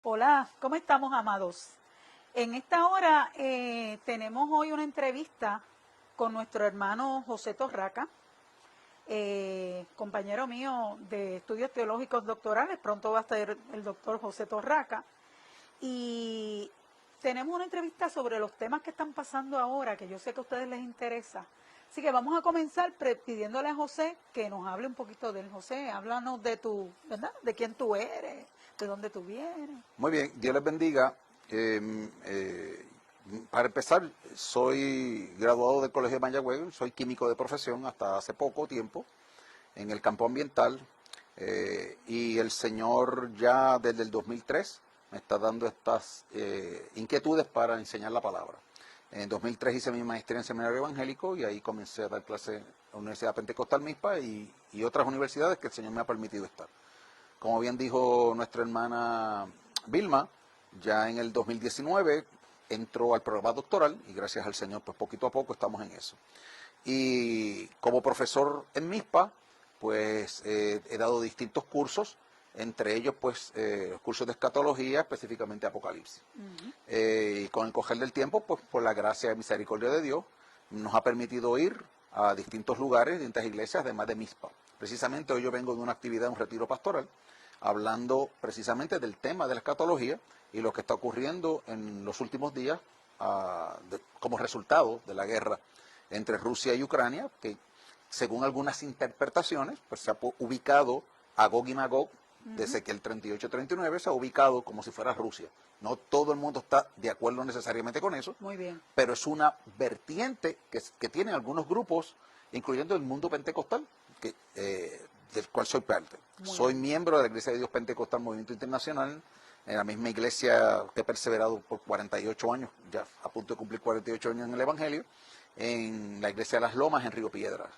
Hola, ¿cómo estamos, amados? En esta hora tenemos hoy una entrevista con nuestro hermano José Torraca, compañero mío de estudios teológicos doctorales. Pronto va a estar el doctor José Torraca. Y tenemos una entrevista sobre los temas que están pasando ahora, que yo sé que a ustedes les interesa. Así que vamos a comenzar pidiéndole a José que nos hable un poquito de él. José, háblanos de tu, ¿verdad? De quién tú eres, de dónde tú vienes. Muy bien, Dios les bendiga. Para empezar, soy graduado del Colegio de Mayagüez, soy químico de profesión hasta hace poco tiempo en el campo ambiental, y el Señor ya desde el 2003 me está dando estas inquietudes para enseñar la palabra. En 2003 hice mi maestría en seminario evangélico y ahí comencé a dar clases en la Universidad Pentecostal Mispa y otras universidades que el Señor me ha permitido estar. Como bien dijo nuestra hermana Vilma, ya en el 2019 entró al programa doctoral y gracias al Señor, pues poquito a poco estamos en eso. Y como profesor en MISPA, pues he dado distintos cursos, entre ellos pues cursos de escatología, específicamente Apocalipsis. Y con el correr del tiempo, pues por la gracia y misericordia de Dios, nos ha permitido ir a distintos lugares, distintas iglesias, además de MISPA. Precisamente hoy yo vengo de una actividad, un retiro pastoral, hablando precisamente del tema de la escatología y lo que está ocurriendo en los últimos días como resultado de la guerra entre Rusia y Ucrania, que según algunas interpretaciones, pues se ha ubicado a Gog y Magog, de Ezequiel 38-39, se ha ubicado como si fuera Rusia. No todo el mundo está de acuerdo necesariamente con eso. Muy bien. Pero es una vertiente que tienen algunos grupos, incluyendo el mundo pentecostal, del cual soy parte. Soy miembro de la Iglesia de Dios Pentecostal Movimiento Internacional, en la misma iglesia que he perseverado por 48 años, ya a punto de cumplir 48 años en el Evangelio, en la Iglesia de las Lomas, en Río Piedras.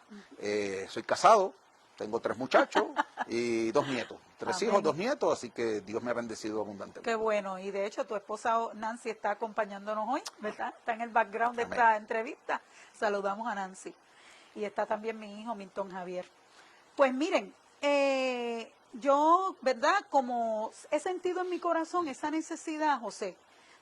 Soy casado, tengo 3 muchachos y 2 nietos. 3 hijos, 2 nietos, así que Dios me ha bendecido abundantemente. Qué bueno, y de hecho tu esposa Nancy está acompañándonos hoy, ¿verdad? Está en el background de esta entrevista. Saludamos a Nancy. Y está también mi hijo Milton Javier. Pues miren, yo, ¿verdad? Como he sentido en mi corazón esa necesidad, José,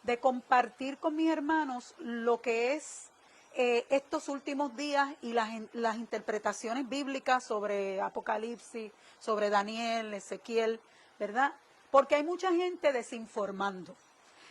de compartir con mis hermanos lo que es estos últimos días y las interpretaciones bíblicas sobre Apocalipsis, sobre Daniel, Ezequiel, ¿verdad? Porque hay mucha gente desinformando.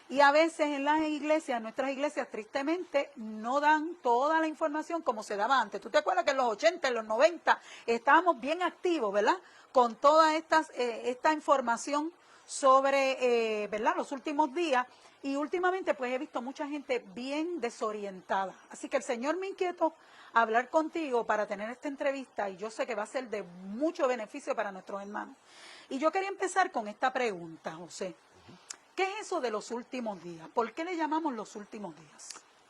Y a veces en las iglesias, nuestras iglesias, tristemente, no dan toda la información como se daba antes. ¿Tú te acuerdas que en los 80, en los 90, estábamos bien activos, ¿verdad? Con toda esta información sobre, ¿verdad? Los últimos días. Y últimamente, pues he visto mucha gente bien desorientada. Así que el Señor me inquietó a hablar contigo para tener esta entrevista y yo sé que va a ser de mucho beneficio para nuestros hermanos. Y yo quería empezar con esta pregunta, José. ¿Qué es eso de los últimos días? ¿Por qué le llamamos los últimos días?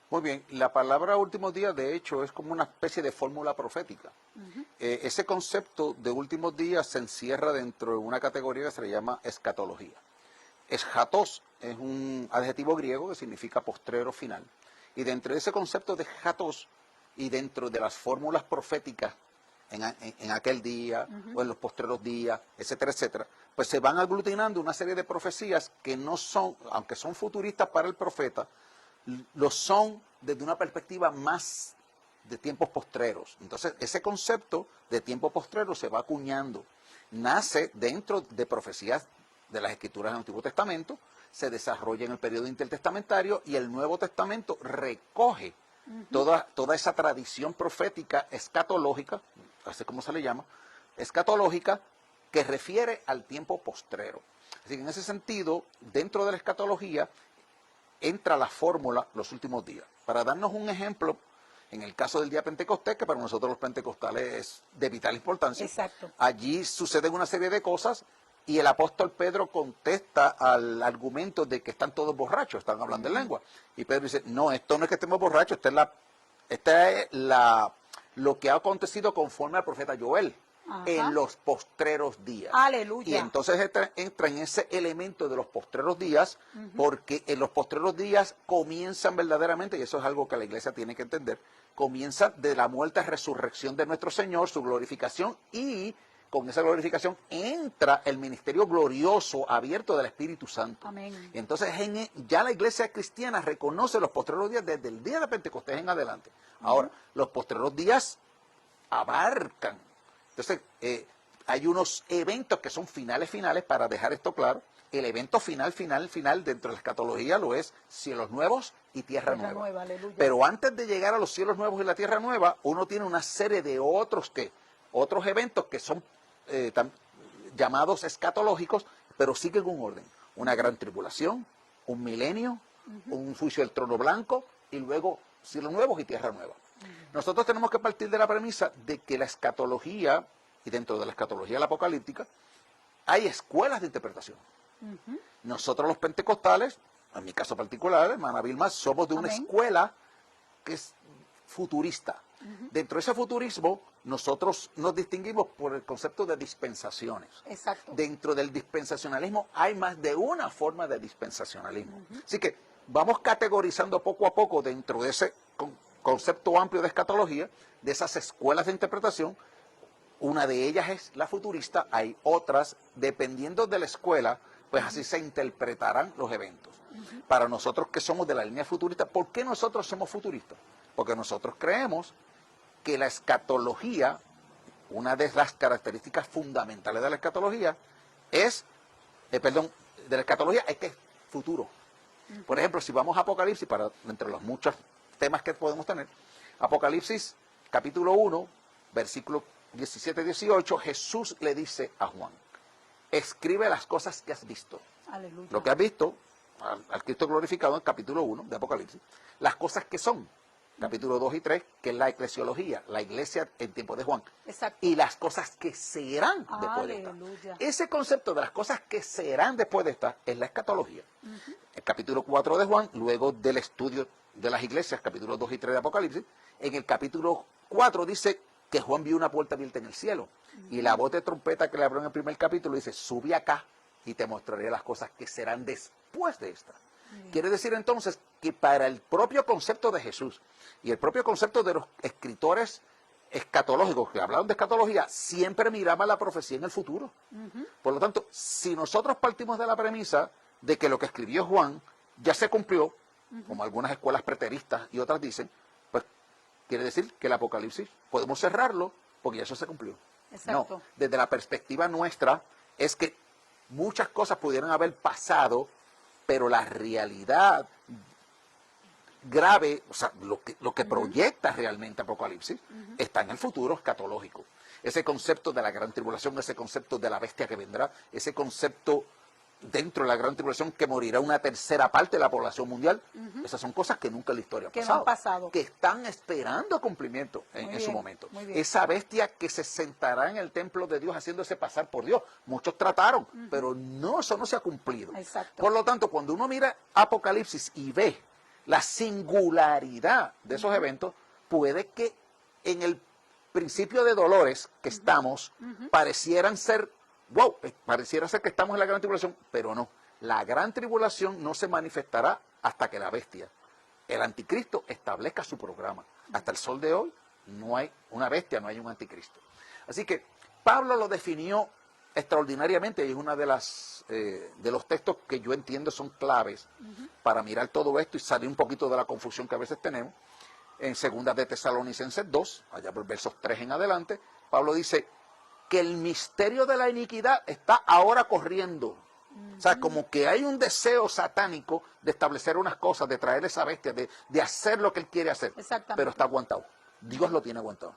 Muy bien, la palabra últimos días de hecho es como una especie de fórmula profética. Ese concepto de últimos días se encierra dentro de una categoría que se le llama escatología. Eschatos es un adjetivo griego que significa postrero final. Y dentro de ese concepto de eschatos y dentro de las fórmulas proféticas en aquel día o en los postreros días, etcétera, etcétera, pues se van aglutinando una serie de profecías que no son, aunque son futuristas para el profeta, lo son desde una perspectiva más de tiempos postreros. Entonces, ese concepto de tiempo postrero se va acuñando. Nace dentro de profecías de las Escrituras del Antiguo Testamento, se desarrolla en el periodo intertestamentario y el Nuevo Testamento recoge toda esa tradición profética escatológica, así como se le llama, escatológica, que refiere al tiempo postrero. Así que en ese sentido, dentro de la escatología, entra la fórmula los últimos días. Para darnos un ejemplo, en el caso del día Pentecostés, que para nosotros los pentecostales es de vital importancia, Exacto. Allí suceden una serie de cosas y el apóstol Pedro contesta al argumento de que están todos borrachos, están hablando en lengua. Y Pedro dice, no, esto no es que estemos borrachos, lo que ha acontecido conforme al profeta Joel. En los postreros días. Aleluya. Y entonces entra en ese elemento de los postreros días, porque en los postreros días comienzan verdaderamente, y eso es algo que la iglesia tiene que entender, comienza de la muerte y resurrección de nuestro Señor, su glorificación y con esa glorificación, entra el ministerio glorioso, abierto del Espíritu Santo. Amén. Entonces, ya la iglesia cristiana reconoce los postreros días desde el día de Pentecostés en adelante. Ahora, los postreros días abarcan. Entonces, hay unos eventos que son finales para dejar esto claro. El evento final dentro de la escatología lo es cielos nuevos y tierra nueva. Aleluya. Pero antes de llegar a los cielos nuevos y la tierra nueva, uno tiene una serie de otros eventos que son llamados escatológicos, pero siguen un orden. Una gran tribulación, un milenio, un juicio del trono blanco y luego cielos nuevos y tierra nueva. Nosotros tenemos que partir de la premisa de que la escatología, y dentro de la escatología la apocalíptica, hay escuelas de interpretación. Nosotros los pentecostales, en mi caso particular, hermana Vilma, somos de una escuela que es futurista. Dentro de ese futurismo, nosotros nos distinguimos por el concepto de dispensaciones. Exacto. Dentro del dispensacionalismo hay más de una forma de dispensacionalismo. Así que vamos categorizando poco a poco dentro de ese concepto amplio de escatología, de esas escuelas de interpretación. Una de ellas es la futurista, hay otras, dependiendo de la escuela, pues así se interpretarán los eventos. Para nosotros que somos de la línea futurista, ¿por qué nosotros somos futuristas? Porque nosotros creemos que la escatología, una de las características fundamentales de la escatología es que es futuro. Por ejemplo, si vamos a Apocalipsis, entre los muchos temas que podemos tener, Apocalipsis capítulo 1, versículo 17-18, Jesús le dice a Juan, escribe las cosas que has visto. Aleluya. Lo que has visto, al Cristo glorificado en capítulo 1 de Apocalipsis, las cosas que son, capítulo 2 y 3, que es la eclesiología, la iglesia en tiempo de Juan. Exacto. Y las cosas que serán después de esta. Ese concepto de las cosas que serán después de esta es la escatología. El capítulo 4 de Juan, luego del estudio de las iglesias, capítulos 2 y 3 de Apocalipsis, en el capítulo 4 dice que Juan vio una puerta abierta en el cielo. Y la voz de trompeta que le abrió en el primer capítulo dice, sube acá y te mostraré las cosas que serán después de esta. Quiere decir entonces que para el propio concepto de Jesús y el propio concepto de los escritores escatológicos que hablaron de escatología, siempre miraban la profecía en el futuro. Por lo tanto, si nosotros partimos de la premisa de que lo que escribió Juan ya se cumplió, como algunas escuelas preteristas y otras dicen, pues quiere decir que el Apocalipsis podemos cerrarlo porque ya eso se cumplió. Exacto. No, desde la perspectiva nuestra es que muchas cosas pudieran haber pasado, pero la realidad grave, o sea, lo que proyecta realmente Apocalipsis, está en el futuro escatológico. Ese concepto de la gran tribulación, ese concepto de la bestia que vendrá, ese concepto dentro de la gran tribulación que morirá una tercera parte de la población mundial, esas son cosas que nunca en la historia han pasado, que están esperando cumplimiento en su momento. Esa bestia que se sentará en el templo de Dios haciéndose pasar por Dios, muchos trataron, pero no, eso no se ha cumplido. Exacto. Por lo tanto, cuando uno mira Apocalipsis y ve la singularidad de esos eventos, puede que en el principio de dolores que estamos parecieran ser pareciera ser que estamos en la gran tribulación, pero no. La gran tribulación no se manifestará hasta que la bestia, el anticristo, establezca su programa. Hasta el sol de hoy no hay una bestia, no hay un anticristo. Así que Pablo lo definió extraordinariamente y es una de los textos que yo entiendo son claves para mirar todo esto y salir un poquito de la confusión que a veces tenemos. En 2 de Tesalonicenses 2, allá por versos 3 en adelante, Pablo dice que el misterio de la iniquidad está ahora corriendo. O sea, como que hay un deseo satánico de establecer unas cosas, de traer esa bestia, de hacer lo que él quiere hacer. Pero está aguantado. Dios lo tiene aguantado.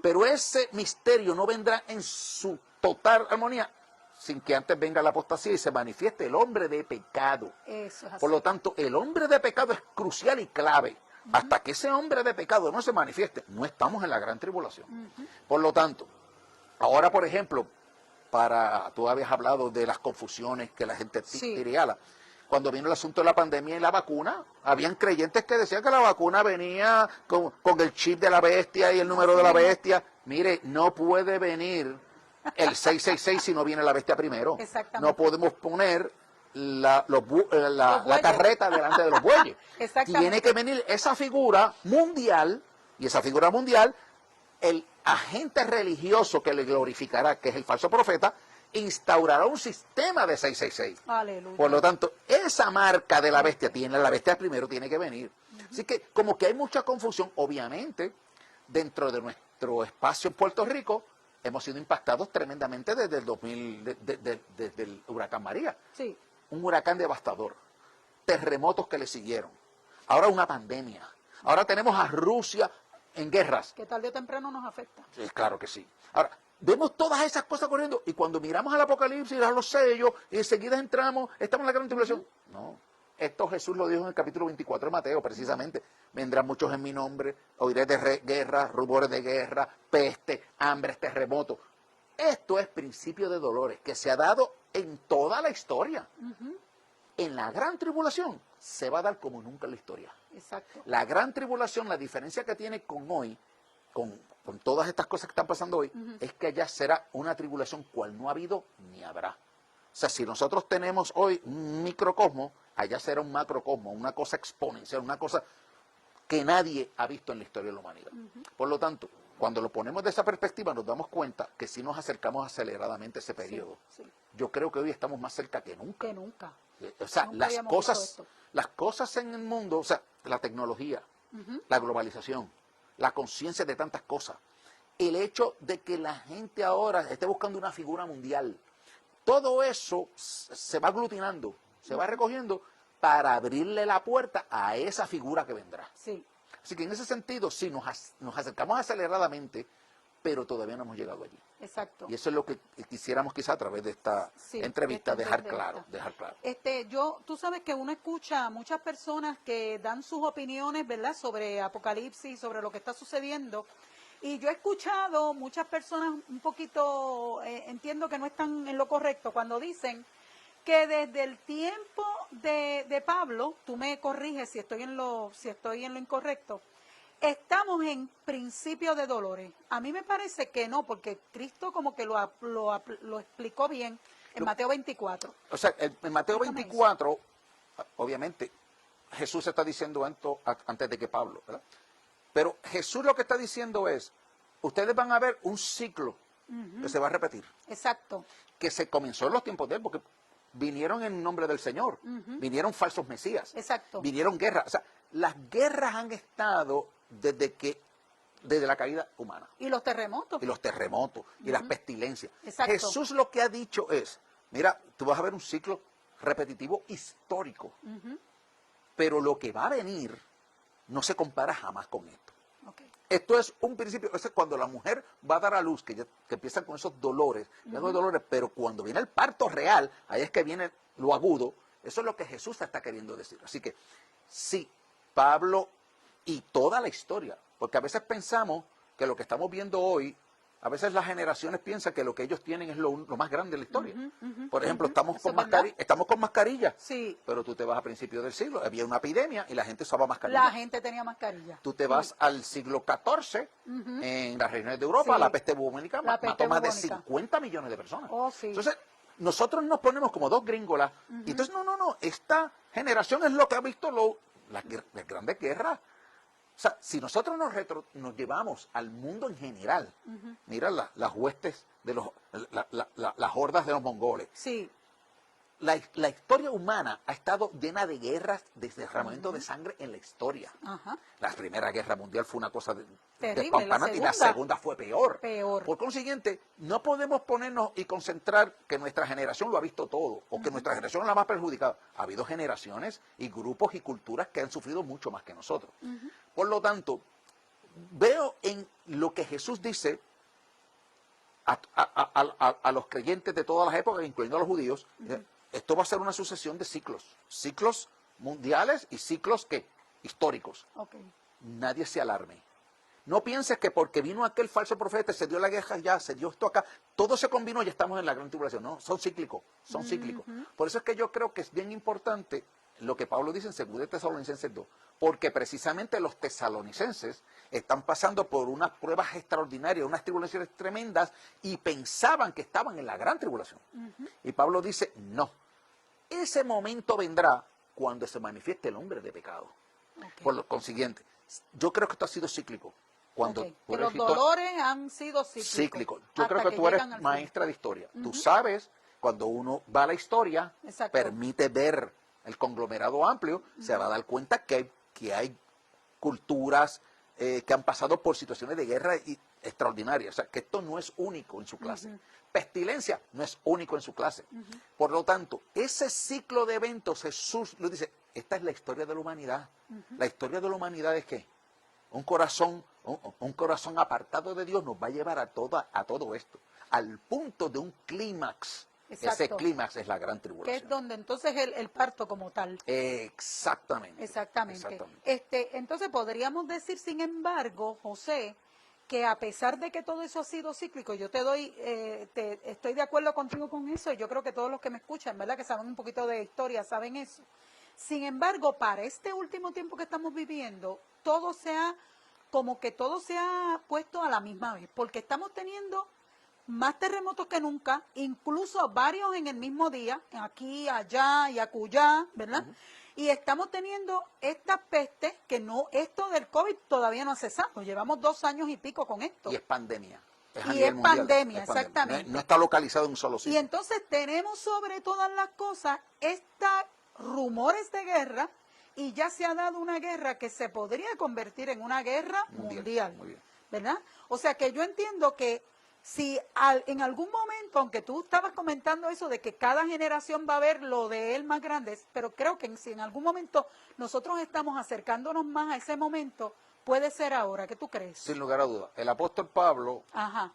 Pero ese misterio no vendrá en su total armonía sin que antes venga la apostasía y se manifieste el hombre de pecado. Eso es así. Por lo tanto, el hombre de pecado es crucial y clave. Hasta que ese hombre de pecado no se manifieste, no estamos en la gran tribulación. Por lo tanto, ahora, por ejemplo, tú habías hablado de las confusiones que la gente tiriala. Cuando vino el asunto de la pandemia y la vacuna, habían creyentes que decían que la vacuna venía con el chip de la bestia y el número de la bestia. Mire, no puede venir el 666 si no viene la bestia primero. No podemos poner la carreta delante de los bueyes. Tiene que venir esa figura mundial, y esa figura mundial el agente religioso que le glorificará, que es el falso profeta, instaurará un sistema de 666. Aleluya. Por lo tanto, esa marca de la bestia la bestia primero tiene que venir. Así que como que hay mucha confusión, obviamente, dentro de nuestro espacio en Puerto Rico, hemos sido impactados tremendamente desde el 2000, desde el huracán María. Sí. Un huracán devastador, terremotos que le siguieron, ahora una pandemia, ahora tenemos a Rusia en guerras. Que tarde o temprano nos afecta. Sí, claro que sí. Ahora, vemos todas esas cosas corriendo y cuando miramos al Apocalipsis, a los sellos, y enseguida entramos, estamos en la gran tribulación. No, esto Jesús lo dijo en el capítulo 24 de Mateo, precisamente. Vendrán muchos en mi nombre, oiré de guerra, rumores de guerra, peste, hambres, terremotos. Esto es principio de dolores que se ha dado en toda la historia. En la gran tribulación se va a dar como nunca en la historia. Exacto. La gran tribulación, la diferencia que tiene con hoy, con todas estas cosas que están pasando hoy, es que allá será una tribulación cual no ha habido ni habrá. O sea, si nosotros tenemos hoy un microcosmo, allá será un macrocosmo, una cosa exponencial, una cosa que nadie ha visto en la historia de la humanidad. Por lo tanto, cuando lo ponemos de esa perspectiva, nos damos cuenta que si nos acercamos aceleradamente a ese periodo. Sí. Yo creo que hoy estamos más cerca que nunca. Que nunca. O sea, Nunca habíamos visto esto. las cosas en el mundo, o sea, la tecnología, la globalización, la conciencia de tantas cosas, el hecho de que la gente ahora esté buscando una figura mundial, todo eso se va aglutinando, se va recogiendo para abrirle la puerta a esa figura que vendrá. Sí. Así que en ese sentido, sí, nos acercamos aceleradamente, pero todavía no hemos llegado allí. Exacto. Y eso es lo que quisiéramos quizá a través de esta Sí, entrevista esta dejar entrevista. claro. Tú sabes que uno escucha a muchas personas que dan sus opiniones, ¿verdad?, sobre Apocalipsis, sobre lo que está sucediendo. Y yo he escuchado muchas personas un poquito, entiendo que no están en lo correcto, cuando dicen que desde el tiempo de Pablo, tú me corriges si estoy en lo incorrecto, estamos en principio de dolores. A mí me parece que no, porque Cristo como que lo explicó bien en Mateo 24. O sea, en Mateo Explícame 24, obviamente, Jesús está diciendo esto antes de que Pablo, ¿verdad? Pero Jesús lo que está diciendo es, ustedes van a ver un ciclo que se va a repetir, Exacto. que se comenzó en los tiempos de él, porque vinieron en nombre del Señor, vinieron falsos mesías, Exacto. vinieron guerras. O sea, las guerras han estado desde la caída humana. Y los terremotos. Y los terremotos, y las pestilencias. Exacto. Jesús lo que ha dicho es, mira, tú vas a ver un ciclo repetitivo histórico, pero lo que va a venir no se compara jamás con esto. Okay. Esto es un principio, es cuando la mujer va a dar a luz, que empiezan con esos dolores, pero cuando viene el parto real, ahí es que viene lo agudo, eso es lo que Jesús está queriendo decir. Así que sí, Pablo y toda la historia, porque a veces pensamos que lo que estamos viendo hoy, a veces las generaciones piensan que lo que ellos tienen es lo más grande de la historia. Por ejemplo, estamos con mascarillas, Sí. pero tú te vas a principios del siglo, había una epidemia y la gente usaba mascarillas. La gente tenía mascarilla. Tú te vas al siglo XIV, en las regiones de Europa, Sí. la peste bubónica La peste mató más de bubónica. 50 millones de personas. Oh, sí. Entonces, nosotros nos ponemos como dos gringolas. Y entonces, no, esta generación es lo que ha visto las grandes guerras. O sea, si nosotros nos llevamos al mundo en general, mira las huestes de las hordas de los mongoles. Sí. La historia humana ha estado llena de guerras, de derramamiento de sangre en la historia. Ajá. La Primera Guerra Mundial fue una cosa Terrible, despampanante, y la segunda fue peor. Peor. Por consiguiente, no podemos ponernos y concentrar que nuestra generación lo ha visto todo, o que nuestra generación es la más perjudicada. Ha habido generaciones y grupos y culturas que han sufrido mucho más que nosotros. Por lo tanto, veo en lo que Jesús dice a los creyentes de todas las épocas, incluyendo a los judíos, esto va a ser una sucesión de ciclos mundiales y ciclos históricos. Okay. Nadie se alarme. No pienses que porque vino aquel falso profeta, se dio la guerra ya, se dio esto acá, todo se combinó y ya estamos en la gran tribulación. No, son cíclicos. Por eso es que yo creo que es bien importante lo que Pablo dice en 2 Tesalonicenses 2, porque precisamente los tesalonicenses están pasando por unas pruebas extraordinarias, unas tribulaciones tremendas, y pensaban que estaban en la gran tribulación. Y Pablo dice, no, ese momento vendrá cuando se manifieste el hombre de pecado. Okay. Por lo consiguiente, yo creo que esto ha sido cíclico. Cuando Ok, tú que eres los dolores han sido cíclicos. cíclico. Yo hasta creo que tú eres llegan al fin. maestra de historia. Tú sabes, cuando uno va a la historia, Exacto. permite ver el conglomerado amplio, se va a dar cuenta que hay culturas que han pasado por situaciones de guerra extraordinarias. O sea, que esto no es único en su clase. Pestilencia no es único en su clase. Por lo tanto, ese ciclo de eventos, Jesús lo dice, esta es la historia de la humanidad. La historia de la humanidad es que un corazón apartado de Dios nos va a llevar a todo esto, al punto de un clímax. Ese Exacto. clímax es la gran Que tribulación. es donde entonces el parto como tal. Exactamente. Exactamente. Entonces podríamos decir, sin embargo, José, que a pesar de que todo eso ha sido cíclico, yo estoy de acuerdo contigo con eso, y yo creo que todos los que me escuchan, ¿verdad?, que saben un poquito de historia, saben eso. Sin embargo, para este último tiempo que estamos viviendo, todo se ha puesto a la misma vez, porque estamos teniendo más terremotos que nunca, incluso varios en el mismo día, aquí, allá y acullá, ¿verdad? Y estamos teniendo esta peste esto del COVID todavía no ha cesado, llevamos 2 años y pico con esto. Y es pandemia. Es a Y nivel es mundial, pandemia, es pandemia. exactamente. No está localizado en un solo Y sitio. entonces tenemos sobre todas las cosas estos rumores de guerra, y ya se ha dado una guerra que se podría convertir en una guerra mundial, Muy bien. ¿verdad? O sea que yo entiendo que si en algún momento, aunque tú estabas comentando eso de que cada generación va a ver lo de él más grande, pero creo que si en algún momento nosotros estamos acercándonos más a ese momento, puede ser ahora. ¿Qué tú crees? Sin lugar a dudas. El apóstol Pablo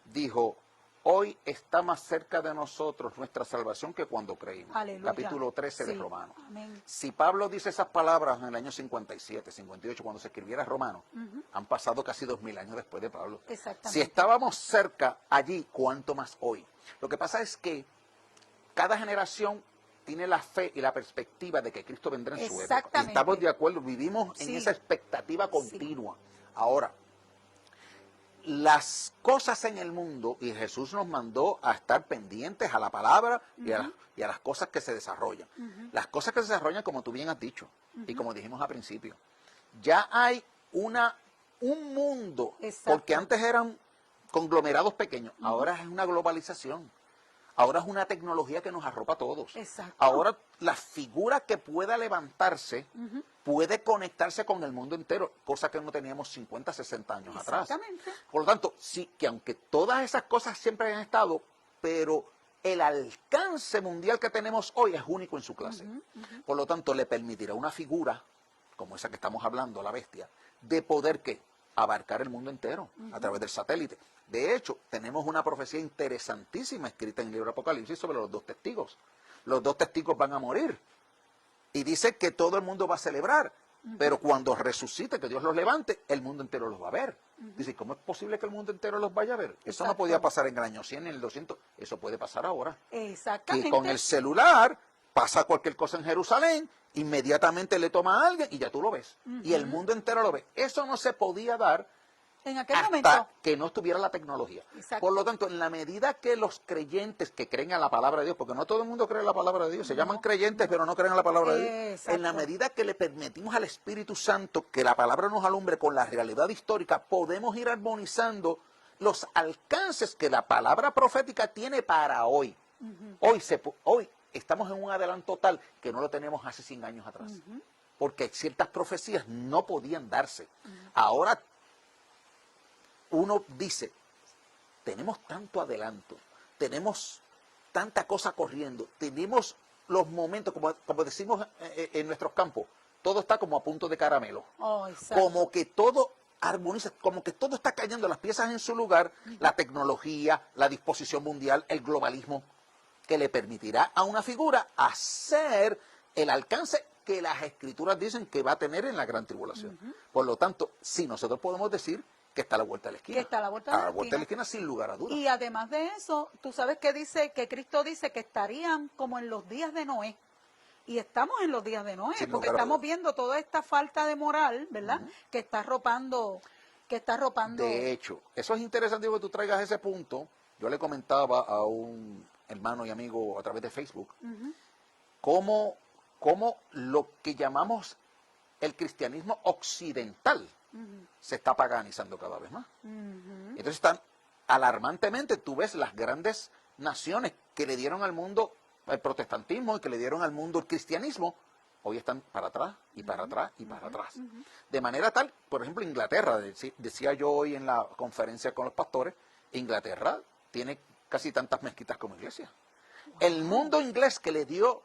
dijo, hoy está más cerca de nosotros nuestra salvación que cuando creímos. Aleluya. Capítulo 13 de Romanos. Amén. Si Pablo dice esas palabras en el año 57, 58, cuando se escribiera Romanos, han pasado casi 2000 años después de Pablo. Exactamente. Si estábamos cerca allí, ¿cuánto más hoy? Lo que pasa es que cada generación tiene la fe y la perspectiva de que Cristo vendrá en su época. Y estamos de acuerdo, vivimos en esa expectativa continua. Ahora, las cosas en el mundo, y Jesús nos mandó a estar pendientes a la palabra y a las cosas que se desarrollan. Las cosas que se desarrollan, como tú bien has dicho, y como dijimos al principio, ya hay un mundo, porque antes eran conglomerados pequeños, ahora es una globalización. Ahora es una tecnología que nos arropa a todos. Exacto. Ahora la figura que pueda levantarse puede conectarse con el mundo entero, cosa que no teníamos 50, 60 años atrás. Por lo tanto, sí, que aunque todas esas cosas siempre han estado, pero el alcance mundial que tenemos hoy es único en su clase. Por lo tanto, le permitirá a una figura, como esa que estamos hablando, la bestia, de poder ¿qué? Abarcar el mundo entero a través del satélite. De hecho, tenemos una profecía interesantísima escrita en el libro Apocalipsis sobre los 2 testigos. Los 2 testigos van a morir. Y dice que todo el mundo va a celebrar. Pero cuando resucite, que Dios los levante, el mundo entero los va a ver. Dice, ¿cómo es posible que el mundo entero los vaya a ver? Eso no podía pasar en el año 100, en el 200. Eso puede pasar ahora. Exactamente. Que con el celular pasa cualquier cosa en Jerusalén, inmediatamente le toma a alguien y ya tú lo ves. Y el mundo entero lo ve. Eso no se podía dar en aquel hasta momento que no estuviera la tecnología. Exacto. Por lo tanto, en la medida que los creyentes que creen a la palabra de Dios, porque no todo el mundo cree en la palabra de Dios, se llaman creyentes pero no creen en la palabra de Dios. Exacto. En la medida que le permitimos al Espíritu Santo que la palabra nos alumbre con la realidad histórica, podemos ir armonizando los alcances que la palabra profética tiene para hoy. Hoy estamos en un adelanto tal que no lo tenemos hace 100 años atrás. Porque ciertas profecías no podían darse. Ahora uno dice, tenemos tanto adelanto, tenemos tanta cosa corriendo, tenemos los momentos, como decimos en nuestros campos, todo está como a punto de caramelo. Como que todo armoniza, como que todo está cayendo las piezas en su lugar, la tecnología, la disposición mundial, el globalismo, que le permitirá a una figura hacer el alcance que las escrituras dicen que va a tener en la gran tribulación. Por lo tanto, sí, nosotros podemos decir que está a la vuelta de la esquina. Que está a la vuelta de la esquina sin lugar a dudas. Y además de eso, tú sabes que Cristo dice que estarían como en los días de Noé. Y estamos en los días de Noé, porque estamos viendo toda esta falta de moral, ¿verdad? Que está arropando. De hecho, eso es interesante que tú traigas ese punto. Yo le comentaba a un hermano y amigo a través de Facebook, cómo lo que llamamos el cristianismo occidental se está paganizando cada vez más. Entonces están alarmantemente, tú ves las grandes naciones que le dieron al mundo el protestantismo y que le dieron al mundo el cristianismo, hoy están para atrás y para atrás y para atrás. De manera tal, por ejemplo, Inglaterra, decía yo hoy en la conferencia con los pastores, Inglaterra tiene casi tantas mezquitas como iglesias. El mundo inglés que le dio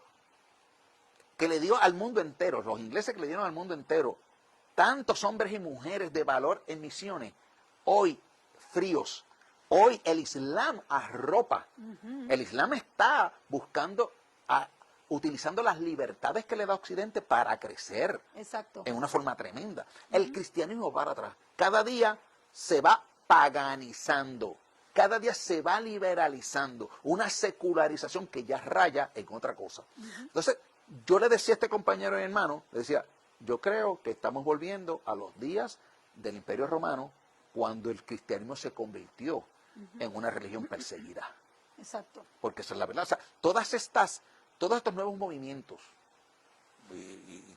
al mundo entero, los ingleses que le dieron al mundo entero, tantos hombres y mujeres de valor en misiones, hoy fríos. Hoy el Islam arropa. El Islam está buscando, utilizando las libertades que le da Occidente para crecer. Exacto. En una forma tremenda. El cristianismo para atrás. Cada día se va paganizando. Cada día se va liberalizando. Una secularización que ya raya en otra cosa. Entonces, yo le decía a este compañero y hermano, le decía, yo creo que estamos volviendo a los días del Imperio Romano, cuando el cristianismo se convirtió en una religión perseguida. Exacto. Porque esa es la verdad. O sea, todos estos nuevos movimientos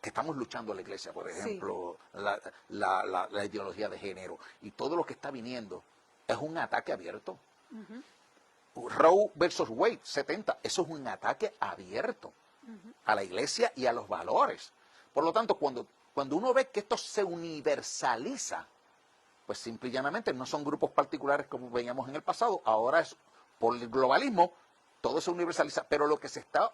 que estamos luchando en la iglesia, por ejemplo, la ideología de género y todo lo que está viniendo, es un ataque abierto. Roe versus Wade, 70, eso es un ataque abierto a la iglesia y a los valores. Por lo tanto, cuando uno ve que esto se universaliza, pues simple y llanamente no son grupos particulares como veíamos en el pasado, ahora es por el globalismo, todo se universaliza, pero lo que se está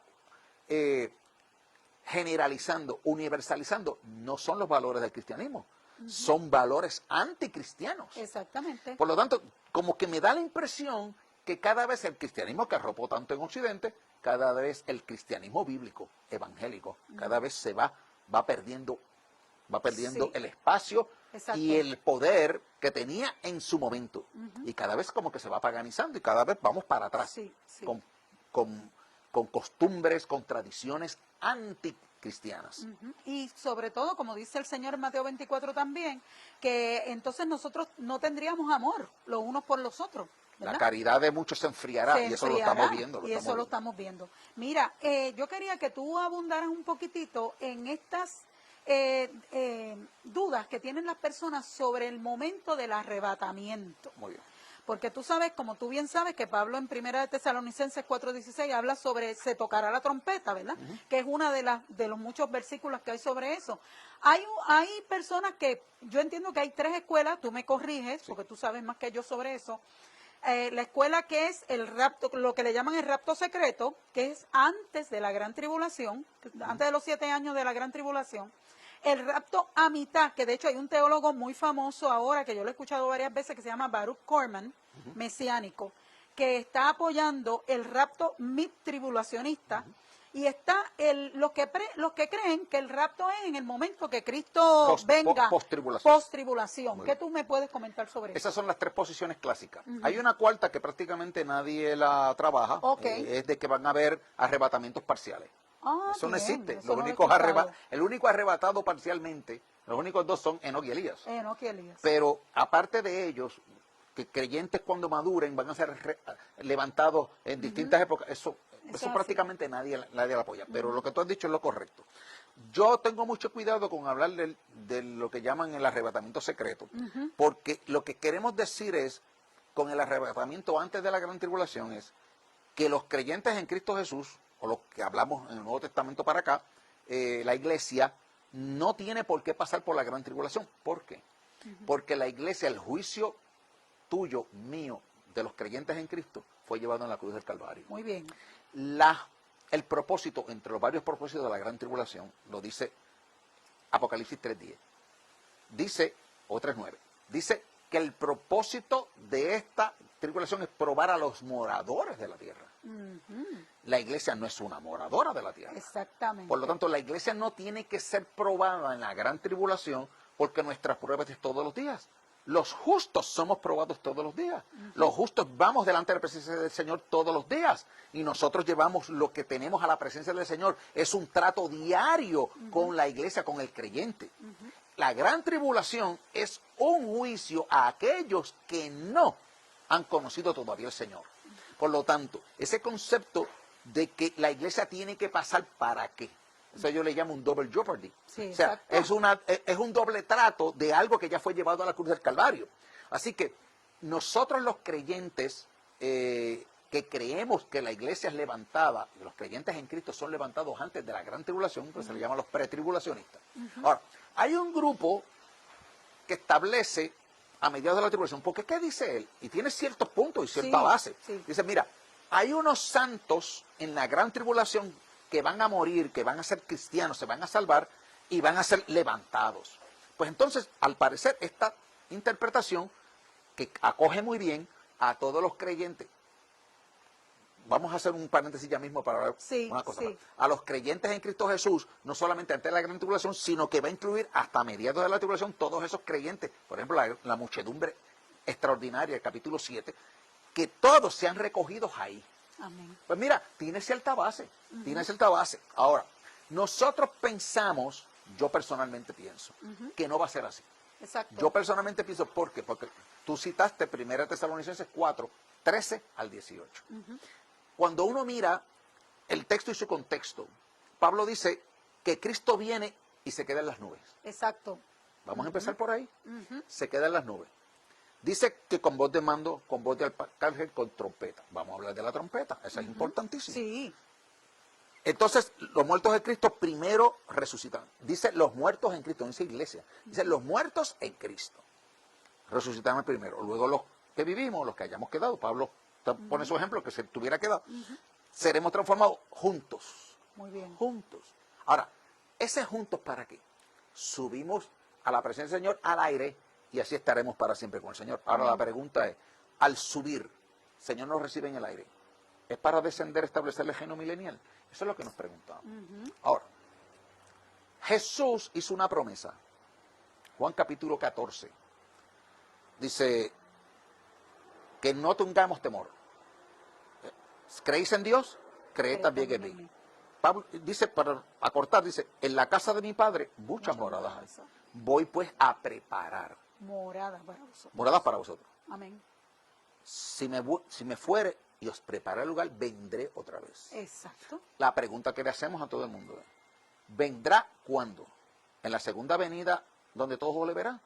generalizando, universalizando, no son los valores del cristianismo, son valores anticristianos. Exactamente. Por lo tanto, como que me da la impresión que cada vez el cristianismo que arropó tanto en Occidente, cada vez el cristianismo bíblico, evangélico, cada vez se va perdiendo Sí. el espacio Exacto. y el poder que tenía en su momento. Y cada vez como que se va paganizando y cada vez vamos para atrás. Sí, sí. Con costumbres, con tradiciones anticristianas. Y sobre todo, como dice el Señor en Mateo 24 también, que entonces nosotros no tendríamos amor los unos por los otros, ¿verdad? La caridad de muchos se enfriará, y eso lo estamos viendo. Y eso lo estamos viendo. Mira, yo quería que tú abundaras un poquitito en estas dudas que tienen las personas sobre el momento del arrebatamiento. Muy bien. Porque tú sabes, como tú bien sabes, que Pablo en 1 de Tesalonicenses 4:16 habla sobre se tocará la trompeta, ¿verdad? Que es una de los muchos versículos que hay sobre eso. Hay personas que, yo entiendo que hay tres escuelas, tú me corriges, porque tú sabes más que yo sobre eso. La escuela que es el rapto, lo que le llaman el rapto secreto, que es antes de la gran tribulación, antes de los 7 años de la gran tribulación. El rapto a mitad, que de hecho hay un teólogo muy famoso ahora, que yo lo he escuchado varias veces, que se llama Baruch Corman, mesiánico, que está apoyando el rapto mid-tribulacionista, y está los que creen que el rapto es en el momento que Cristo venga, post-tribulación. ¿Qué tú me puedes comentar sobre eso? Esas son las tres posiciones clásicas. Hay una cuarta que prácticamente nadie la trabaja, es de que van a haber arrebatamientos parciales. Eso no existe. Eso el único arrebatado parcialmente, los únicos dos son Enoc y Elías. Pero aparte de ellos, que creyentes cuando maduren van a ser levantados en distintas épocas, eso prácticamente nadie la apoya. Pero lo que tú has dicho es lo correcto. Yo tengo mucho cuidado con hablar de lo que llaman el arrebatamiento secreto, porque lo que queremos decir es, con el arrebatamiento antes de la gran tribulación, es que los creyentes en Cristo Jesús, o los que hablamos en el Nuevo Testamento para acá, la iglesia no tiene por qué pasar por la gran tribulación. ¿Por qué? Porque la iglesia, el juicio tuyo, mío, de los creyentes en Cristo, fue llevado en la cruz del Calvario. Muy bien. El propósito, entre los varios propósitos de la gran tribulación, lo dice Apocalipsis 3:10. Dice, o 3:9, dice que el propósito de esta tribulación es probar a los moradores de la tierra. La iglesia no es una moradora de la tierra. Exactamente. Por lo tanto, la iglesia no tiene que ser probada en la gran tribulación, porque nuestra prueba es todos los días. Los justos somos probados todos los días. Los justos vamos delante de la presencia del Señor todos los días. Y nosotros llevamos lo que tenemos a la presencia del Señor. Es un trato diario con la iglesia, con el creyente. La gran tribulación es un juicio a aquellos que no han conocido todavía al Señor. Por lo tanto, ese concepto de que la iglesia tiene que pasar, ¿para qué? Eso yo le llamo un double jeopardy. Sí, O sea, exacto. es un doble trato de algo que ya fue llevado a la cruz del Calvario. Así que nosotros los creyentes que creemos que la iglesia es levantada, los creyentes en Cristo son levantados antes de la gran tribulación, pues se le llaman los pretribulacionistas. Ahora, hay un grupo que establece a mediados de la tribulación, porque ¿qué dice él? Y tiene ciertos puntos y cierta Sí, base. sí. Dice, mira, hay unos santos en la gran tribulación que van a morir, que van a ser cristianos, se van a salvar y van a ser levantados. Pues entonces, al parecer, esta interpretación que acoge muy bien a todos los creyentes. Vamos a hacer un paréntesis ya mismo para ver Sí, una cosa sí. más. A los creyentes en Cristo Jesús, no solamente antes de la gran tribulación, sino que va a incluir hasta mediados de la tribulación todos esos creyentes. Por ejemplo, la muchedumbre extraordinaria, el capítulo 7, que todos sean recogidos ahí. Amén. Pues mira, tiene cierta base, tiene cierta base. Ahora, nosotros pensamos, yo personalmente pienso, que no va a ser así. Exacto. Yo personalmente pienso, ¿por qué? Porque tú citaste 1 Tesalonicenses 4, 13 al 18. Cuando uno mira el texto y su contexto, Pablo dice que Cristo viene y se queda en las nubes. Exacto. Vamos a empezar por ahí. Se queda en las nubes. Dice que con voz de mando, con voz de arcángel, con trompeta. Vamos a hablar de la trompeta. Esa es importantísima. Sí. Entonces, los muertos de Cristo primero resucitan. Dice los muertos en Cristo, no dice iglesia. Dice los muertos en Cristo. Resucitan primero. Luego los que vivimos, los que hayamos quedado. Pablo pone su ejemplo, que se tuviera quedado. Seremos transformados juntos. Muy bien. Juntos. Ahora, ¿ese juntos para qué? Subimos a la presencia del Señor al aire y así estaremos para siempre con el Señor. Ahora la pregunta es, al subir, el Señor nos recibe en el aire. ¿Es para descender, establecer el reino milenial? Eso es lo que nos preguntamos. Ahora, Jesús hizo una promesa. Juan capítulo 14. Dice que no tengamos temor. ¿Creéis en Dios? Creed también en mí. Pablo dice, para acortar, dice, en la casa de mi padre muchas moradas hay. Voy pues a preparar. Moradas para vosotros. Moradas para vosotros. Amén. Si me fuere y os prepara el lugar, vendré otra vez. Exacto. La pregunta que le hacemos a todo el mundo es, ¿vendrá cuándo? ¿En la segunda venida donde todos lo verán?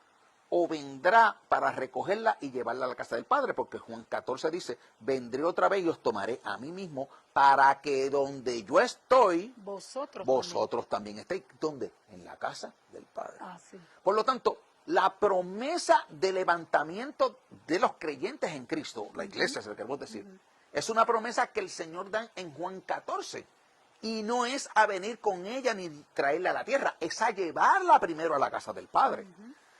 ¿O vendrá para recogerla y llevarla a la casa del Padre? Porque Juan 14 dice, vendré otra vez y os tomaré a mí mismo para que donde yo estoy, vosotros también estéis. ¿Dónde? En la casa del Padre. Ah, sí. Por lo tanto, la promesa de levantamiento de los creyentes en Cristo, la iglesia, se lo queremos decir, es una promesa que el Señor da en Juan 14. Y no es a venir con ella ni traerla a la tierra, es a llevarla primero a la casa del Padre.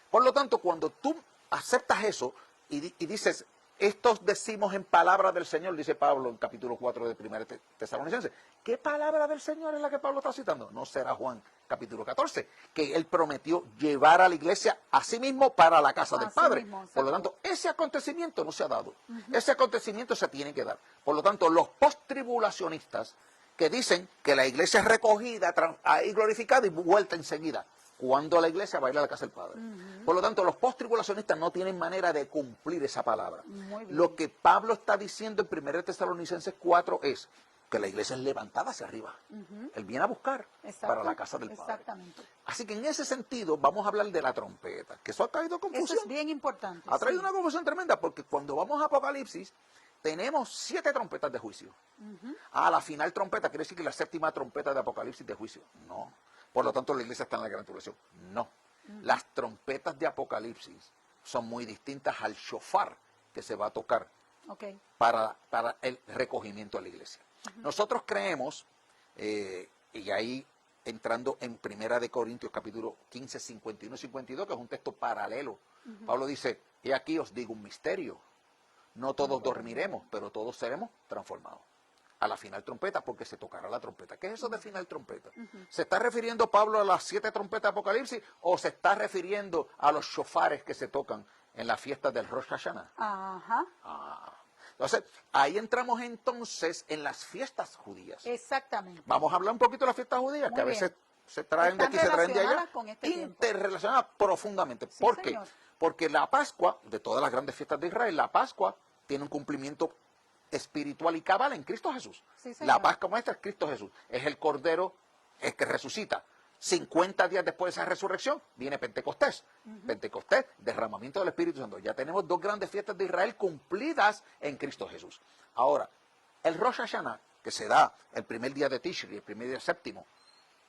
Por lo tanto, cuando tú aceptas eso y dices, estos decimos en palabra del Señor, dice Pablo en capítulo 4 de 1 Tesalonicenses, ¿qué palabra del Señor es la que Pablo está citando? No será Juan capítulo 14, que él prometió llevar a la iglesia a sí mismo para la casa del Padre. Por lo tanto, ese acontecimiento no se ha dado. Ese acontecimiento se tiene que dar. Por lo tanto, los posttribulacionistas que dicen que la iglesia es recogida, ahí glorificada y vuelta enseguida, cuando la iglesia va a ir a la casa del Padre. Por lo tanto, los posttribulacionistas no tienen manera de cumplir esa palabra. Lo que Pablo está diciendo en 1 Tesalonicenses 4 es que la iglesia es levantada hacia arriba. Él viene a buscar para la casa del Padre. Exactamente. Así que en ese sentido vamos a hablar de la trompeta, que eso ha traído confusión. Eso es bien importante. Ha traído una confusión tremenda porque cuando vamos a Apocalipsis tenemos 7 trompetas de juicio. A la final trompeta quiere decir que la séptima trompeta de Apocalipsis de juicio. No. Por lo tanto, la iglesia está en la gran tribulación. No. Las trompetas de Apocalipsis son muy distintas al shofar que se va a tocar para el recogimiento de la iglesia. Nosotros creemos, y ahí entrando en 1 de Corintios capítulo 15, 51 y 52, que es un texto paralelo, Pablo dice, y aquí os digo un misterio, no todos dormiremos, pero todos seremos transformados a la final trompeta, porque se tocará la trompeta. ¿Qué es eso de final trompeta? ¿Se está refiriendo Pablo a las 7 trompetas de Apocalipsis o se está refiriendo a los shofares que se tocan en la fiesta del Rosh Hashanah? Entonces, ahí entramos entonces en las fiestas judías. Exactamente. Vamos a hablar un poquito de las fiestas judías, que a veces se traen de aquí, se traen de allá, interrelacionadas profundamente. ¿Por qué? Porque la Pascua, de todas las grandes fiestas de Israel, la Pascua tiene un cumplimiento espiritual y cabal en Cristo Jesús. La Pascua nuestra es Cristo Jesús. Es el Cordero es que resucita. 50 días después de esa resurrección viene Pentecostés. Pentecostés, derramamiento del Espíritu Santo. Ya tenemos 2 grandes fiestas de Israel cumplidas en Cristo Jesús. Ahora, el Rosh Hashanah, que se da el primer día de Tishri, el primer día séptimo,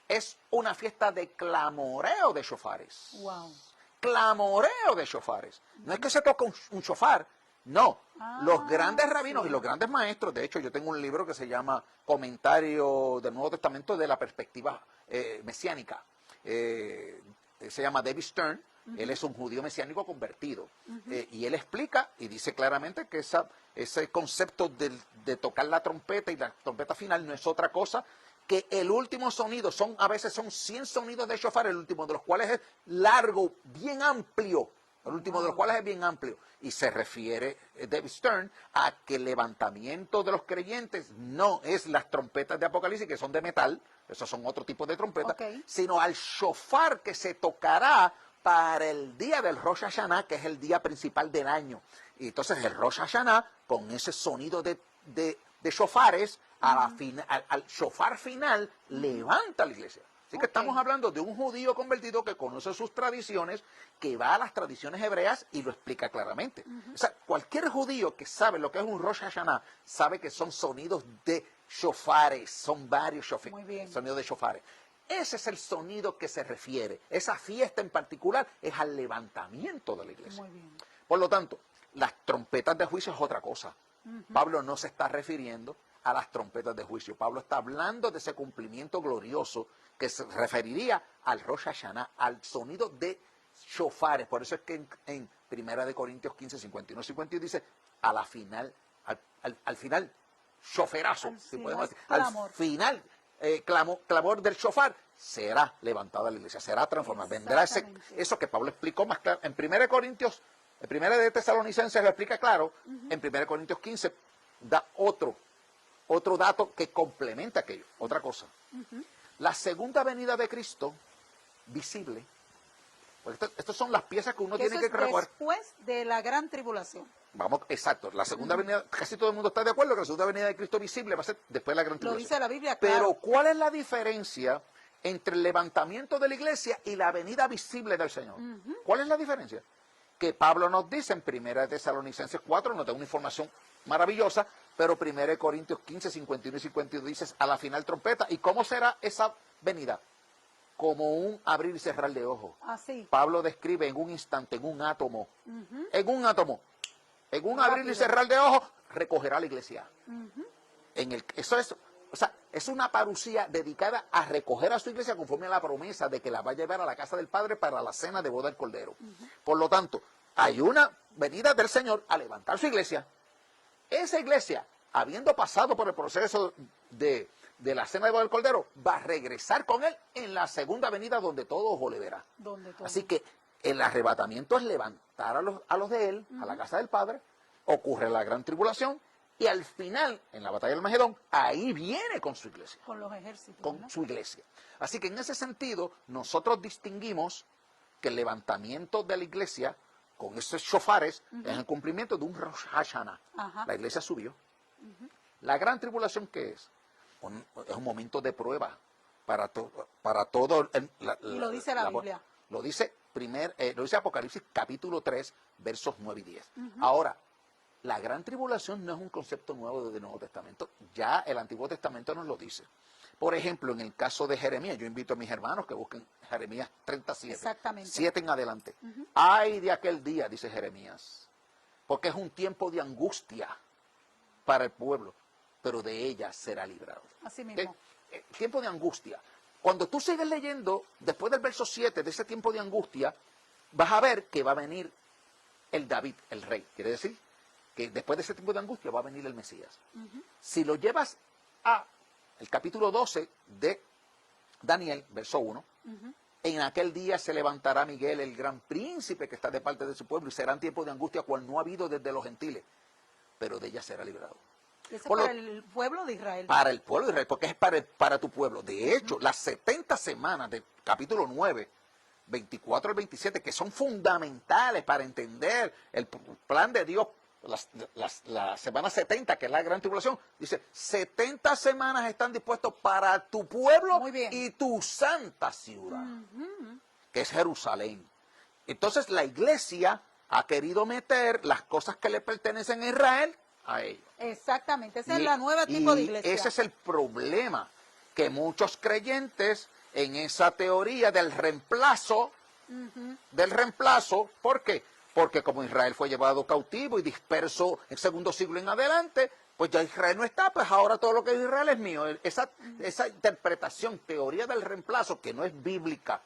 es una fiesta de clamoreo de shofares. Wow. Clamoreo de shofares. No es que se toca un shofar, no. Los grandes rabinos sí. y los grandes maestros, de hecho yo tengo un libro que se llama Comentario del Nuevo Testamento de la perspectiva mesiánica. Se llama David Stern. Él es un judío mesiánico convertido. Y él explica y dice claramente que ese concepto de tocar la trompeta y la trompeta final no es otra cosa que el último sonido. A veces son 100 sonidos de shofar, el último de los cuales es largo, bien amplio. El último de los cuales es bien amplio. Y se refiere David Stern a que el levantamiento de los creyentes no es las trompetas de Apocalipsis, que son de metal, esos son otro tipo de trompetas, sino al shofar que se tocará para el día del Rosh Hashanah, que es el día principal del año. Y entonces el Rosh Hashanah, con ese sonido de shofares, al shofar final, levanta la iglesia. Así que estamos hablando de un judío convertido que conoce sus tradiciones, que va a las tradiciones hebreas y lo explica claramente. O sea, cualquier judío que sabe lo que es un Rosh Hashanah, sabe que son sonidos de shofares, son varios sonidos de shofares. Ese es el sonido que se refiere. Esa fiesta en particular es al levantamiento de la iglesia. Muy bien. Por lo tanto, las trompetas de juicio es otra cosa. Pablo no se está refiriendo a las trompetas de juicio. Pablo está hablando de ese cumplimiento glorioso que se referiría al Rosh Hashanah, al sonido de shofares. Por eso es que en 1 Corintios 15, 51, 52 dice, al final, shoferazo, si podemos decir, al final, clamor del shofar, será levantada la iglesia, será transformada. Vendrá eso que Pablo explicó más claro. En 1 Corintios, en 1 de Tesalonicenses lo explica claro, en 1 Corintios 15 da otro dato que complementa aquello, otra cosa. La segunda venida de Cristo, visible, pues estas son las piezas que uno tiene que recordar. Después de la gran tribulación. Vamos, exacto, la segunda venida, casi todo el mundo está de acuerdo que la segunda venida de Cristo visible va a ser después de la gran tribulación. Lo dice la Biblia, claro. Pero ¿cuál es la diferencia entre el levantamiento de la iglesia y la venida visible del Señor? ¿Cuál es la diferencia? Que Pablo nos dice en 1 de Tesalonicenses 4, nos da una información maravillosa, pero 1 Corintios 15, 51 y 52 dices a la final trompeta. ¿Y cómo será esa venida? Como un abrir y cerrar de ojos. Así. Pablo describe en un instante, en un átomo, en un abrir y cerrar de ojos, recogerá la iglesia. Es una parucía dedicada a recoger a su iglesia conforme a la promesa de que la va a llevar a la casa del Padre para la cena de boda del Cordero. Por lo tanto, hay una venida del Señor a levantar su iglesia. Esa iglesia, habiendo pasado por el proceso de la cena de boda del Cordero, va a regresar con él en la segunda venida donde todo ojo le verá. Así que el arrebatamiento es levantar a los de él, a la casa del Padre, ocurre la gran tribulación, y al final, en la batalla del Magedón, ahí viene con su iglesia. Con los ejércitos. Con su iglesia. Así que en ese sentido, nosotros distinguimos que el levantamiento de la iglesia con esos shofares es el cumplimiento de un Rosh Hashanah. La iglesia subió. La gran tribulación, ¿qué es? Es un momento de prueba para todo. Y lo dice la Biblia. Lo dice Apocalipsis capítulo 3, versos 9 y 10. Ahora, la gran tribulación no es un concepto nuevo del Nuevo Testamento. Ya el Antiguo Testamento nos lo dice. Por ejemplo, en el caso de Jeremías, yo invito a mis hermanos que busquen Jeremías 37. Exactamente. 7 en adelante. Ay de aquel día, dice Jeremías, porque es un tiempo de angustia para el pueblo, pero de ella será librado. Así mismo. Tiempo de angustia. Cuando tú sigues leyendo, después del verso 7 de ese tiempo de angustia, vas a ver que va a venir el David, el rey. Quiere decir que después de ese tiempo de angustia va a venir el Mesías. Si lo llevas a el capítulo 12 de Daniel, verso 1, en aquel día se levantará Miguel, el gran príncipe que está de parte de su pueblo, y serán tiempos de angustia cual no ha habido desde los gentiles, pero de ella será librado. Ese para el pueblo de Israel. Para el pueblo de Israel, porque es para tu pueblo. De hecho, las 70 semanas del capítulo 9, 24 al 27, que son fundamentales para entender el plan de Dios la semana 70, que es la gran tribulación, dice, 70 semanas están dispuestos para tu pueblo Muy bien. y tu santa ciudad, que es Jerusalén. Entonces la iglesia ha querido meter las cosas que le pertenecen a Israel a ellos. Exactamente, esa es la nueva tipo de iglesia. Ese es el problema, que muchos creyentes en esa teoría del reemplazo, ¿por qué? Porque como Israel fue llevado cautivo y disperso en segundo siglo en adelante, pues ya Israel no está, pues ahora todo lo que es Israel es mío. Esa interpretación, teoría del reemplazo, que no es bíblica.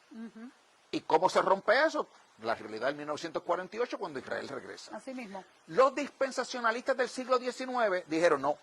¿Y cómo se rompe eso? La realidad del 1948, cuando Israel regresa. Así mismo. Los dispensacionalistas del siglo XIX dijeron, no,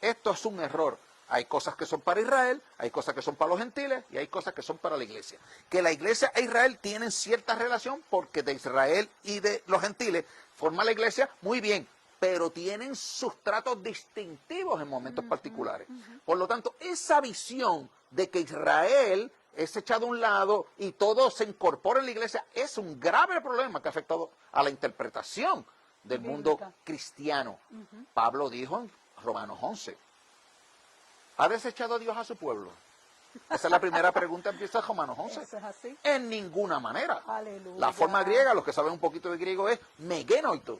esto es un error. Hay cosas que son para Israel, hay cosas que son para los gentiles y hay cosas que son para la iglesia. Que la iglesia e Israel tienen cierta relación porque de Israel y de los gentiles forma la iglesia, muy bien, pero tienen sustratos distintivos en momentos particulares. Por lo tanto, esa visión de que Israel es echado a un lado y todo se incorpora en la iglesia es un grave problema que ha afectado a la interpretación del mundo cristiano. Pablo dijo en Romanos 11, ¿ha desechado Dios a su pueblo? Esa es la primera pregunta, empieza en Romanos 11. ¿Eso es así? En ninguna manera. Aleluya. La forma griega, los que saben un poquito de griego, es megenoito.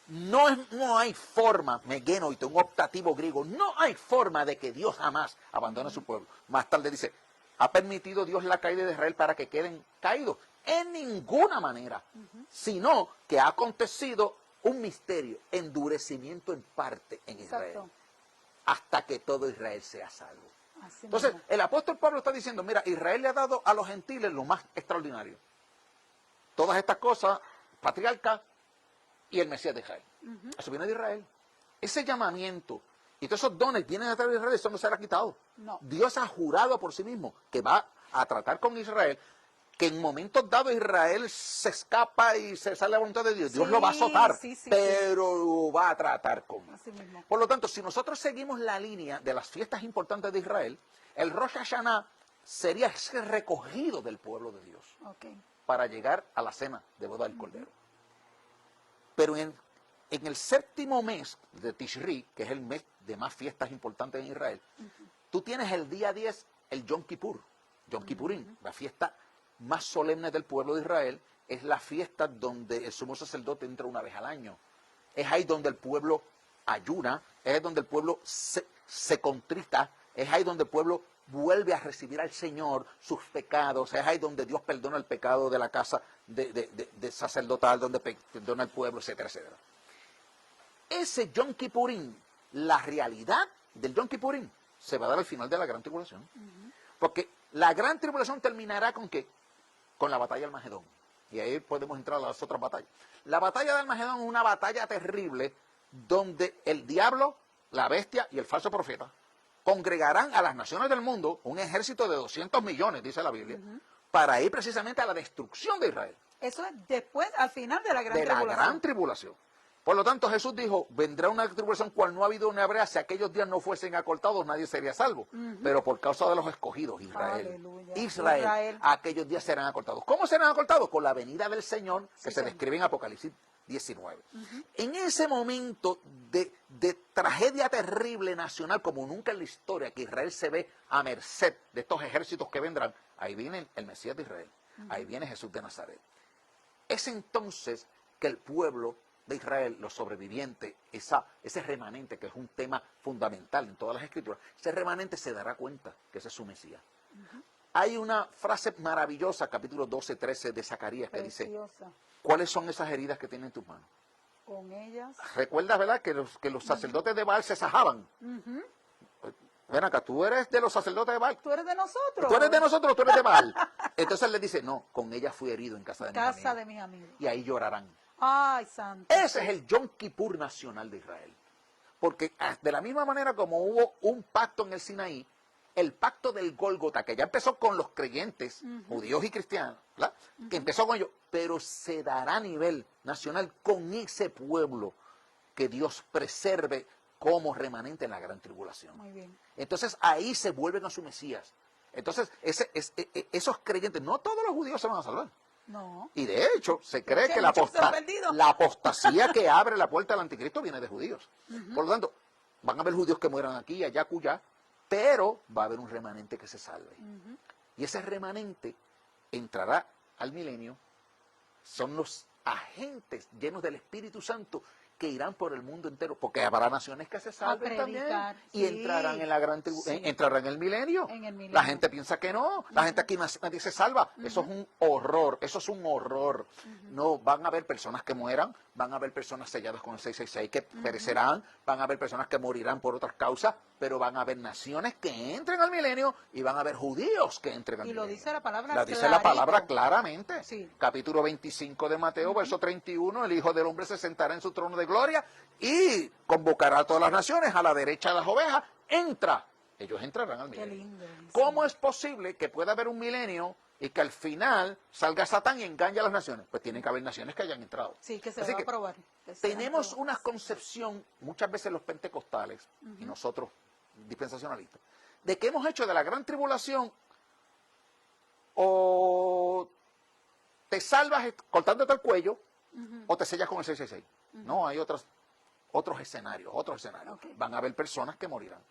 No hay forma, megenoito, un optativo griego, no hay forma de que Dios jamás abandone a su pueblo. Más tarde dice, ¿ha permitido Dios la caída de Israel para que queden caídos? En ninguna manera, sino que ha acontecido un misterio, endurecimiento en parte en Israel. Exacto. Hasta que todo Israel sea salvo. Así Entonces, mismo. el apóstol Pablo está diciendo, mira, Israel le ha dado a los gentiles lo más extraordinario. Todas estas cosas, patriarca y el Mesías de Israel. Eso viene de Israel. Ese llamamiento y todos esos dones vienen a través de Israel, eso no será quitado. No. Dios ha jurado por sí mismo que va a tratar con Israel, que en momentos dados Israel se escapa y se sale a la voluntad de Dios. Dios lo va a azotar, pero lo va a tratar con él. Así mismo. Por lo tanto, si nosotros seguimos la línea de las fiestas importantes de Israel, el Rosh Hashanah sería ese recogido del pueblo de Dios Okay. para llegar a la cena de boda del Cordero. Pero en el séptimo mes de Tishri, que es el mes de más fiestas importantes en Israel, tú tienes el día 10, el Yom Kippur, Yom Kippurín, la fiesta más solemne del pueblo de Israel, es la fiesta donde el sumo sacerdote entra una vez al año. Es ahí donde el pueblo ayuna, es ahí donde el pueblo se contrita, es ahí donde el pueblo vuelve a recibir al Señor sus pecados, es ahí donde Dios perdona el pecado de la casa de sacerdotal, donde perdona el pueblo, etcétera, etcétera. Ese Yom Kippurín, la realidad del Yom Kippurín, se va a dar al final de la gran tribulación. Porque la gran tribulación terminará con ¿qué? Con la batalla del Armagedón. Y ahí podemos entrar a las otras batallas. La batalla del Armagedón es una batalla terrible donde el diablo, la bestia y el falso profeta congregarán a las naciones del mundo, un ejército de 200 millones, dice la Biblia, para ir precisamente a la destrucción de Israel. Eso es después, al final de la gran De tribulación. la gran tribulación. Por lo tanto, Jesús dijo, vendrá una tribulación cual no ha habido ni habrá, si aquellos días no fuesen acortados, nadie sería salvo. Pero por causa de los escogidos, Israel, aquellos días serán acortados. ¿Cómo serán acortados? Con la venida del Señor, que se describe en Apocalipsis 19. En ese momento de tragedia terrible nacional, como nunca en la historia, que Israel se ve a merced de estos ejércitos que vendrán, ahí viene el Mesías de Israel, ahí viene Jesús de Nazaret. Es entonces que el pueblo de Israel, los sobrevivientes, ese remanente, que es un tema fundamental en todas las escrituras, ese remanente se dará cuenta que ese es su Mesías. Hay una frase maravillosa, capítulo 12, 13 de Zacarías, que dice, ¿cuáles son esas heridas que tienen en tus manos? Con ellas. ¿Recuerdas, verdad, que los sacerdotes de Baal se sajaban? Ven acá, tú eres de los sacerdotes de Baal. Tú eres de nosotros. Tú eres de nosotros, tú eres de Baal. Entonces le dice, no, con ella fui herido en casa de mis amigos. Y ahí llorarán. Ay, santo. Ese es el Yom Kippur nacional de Israel. Porque de la misma manera como hubo un pacto en el Sinaí, el pacto del Gólgota, que ya empezó con los creyentes, judíos y cristianos, ¿verdad? Que empezó con ellos, pero se dará a nivel nacional con ese pueblo que Dios preserve como remanente en la gran tribulación. Muy bien. Entonces ahí se vuelven a su Mesías. Entonces esos creyentes, no todos los judíos se van a salvar. No. Y de hecho, se cree que que muchos se han perdido. la apostasía que abre la puerta al anticristo viene de judíos. Por lo tanto, van a haber judíos que mueran aquí, allá, acullá, pero va a haber un remanente que se salve. Y ese remanente entrará al milenio. Son los agentes llenos del Espíritu Santo que irán por el mundo entero, porque habrá naciones que se salven también y sí, entrarán en la gran sí. entrarán en el milenio. En el milenio. La gente piensa que no, la gente aquí nadie se salva. Eso es un horror, eso es un horror. No, van a haber personas que mueran, van a haber personas selladas con el 666 que perecerán, van a haber personas que morirán por otras causas, pero van a haber naciones que entren al milenio y van a haber judíos que entren al milenio. Y lo dice la palabra La dice la palabra clarito. claramente. Sí. Capítulo 25 de Mateo, verso 31, el Hijo del Hombre se sentará en su trono de gloria y convocará a todas las naciones a la derecha de las ovejas. Entra. Ellos entrarán al Qué milenio. lindo. ¿Cómo es posible que pueda haber un milenio y que al final salga Satán y engañe a las naciones? Pues tienen que haber naciones que hayan entrado. Sí, que se Así va que a probar. tenemos una concepción, muchas veces los pentecostales y nosotros dispensacionalistas, de que hemos hecho de la gran tribulación o te salvas cortándote el cuello o te sellas con el 666. No, hay otros escenarios. Okay. Van a haber personas que morirán,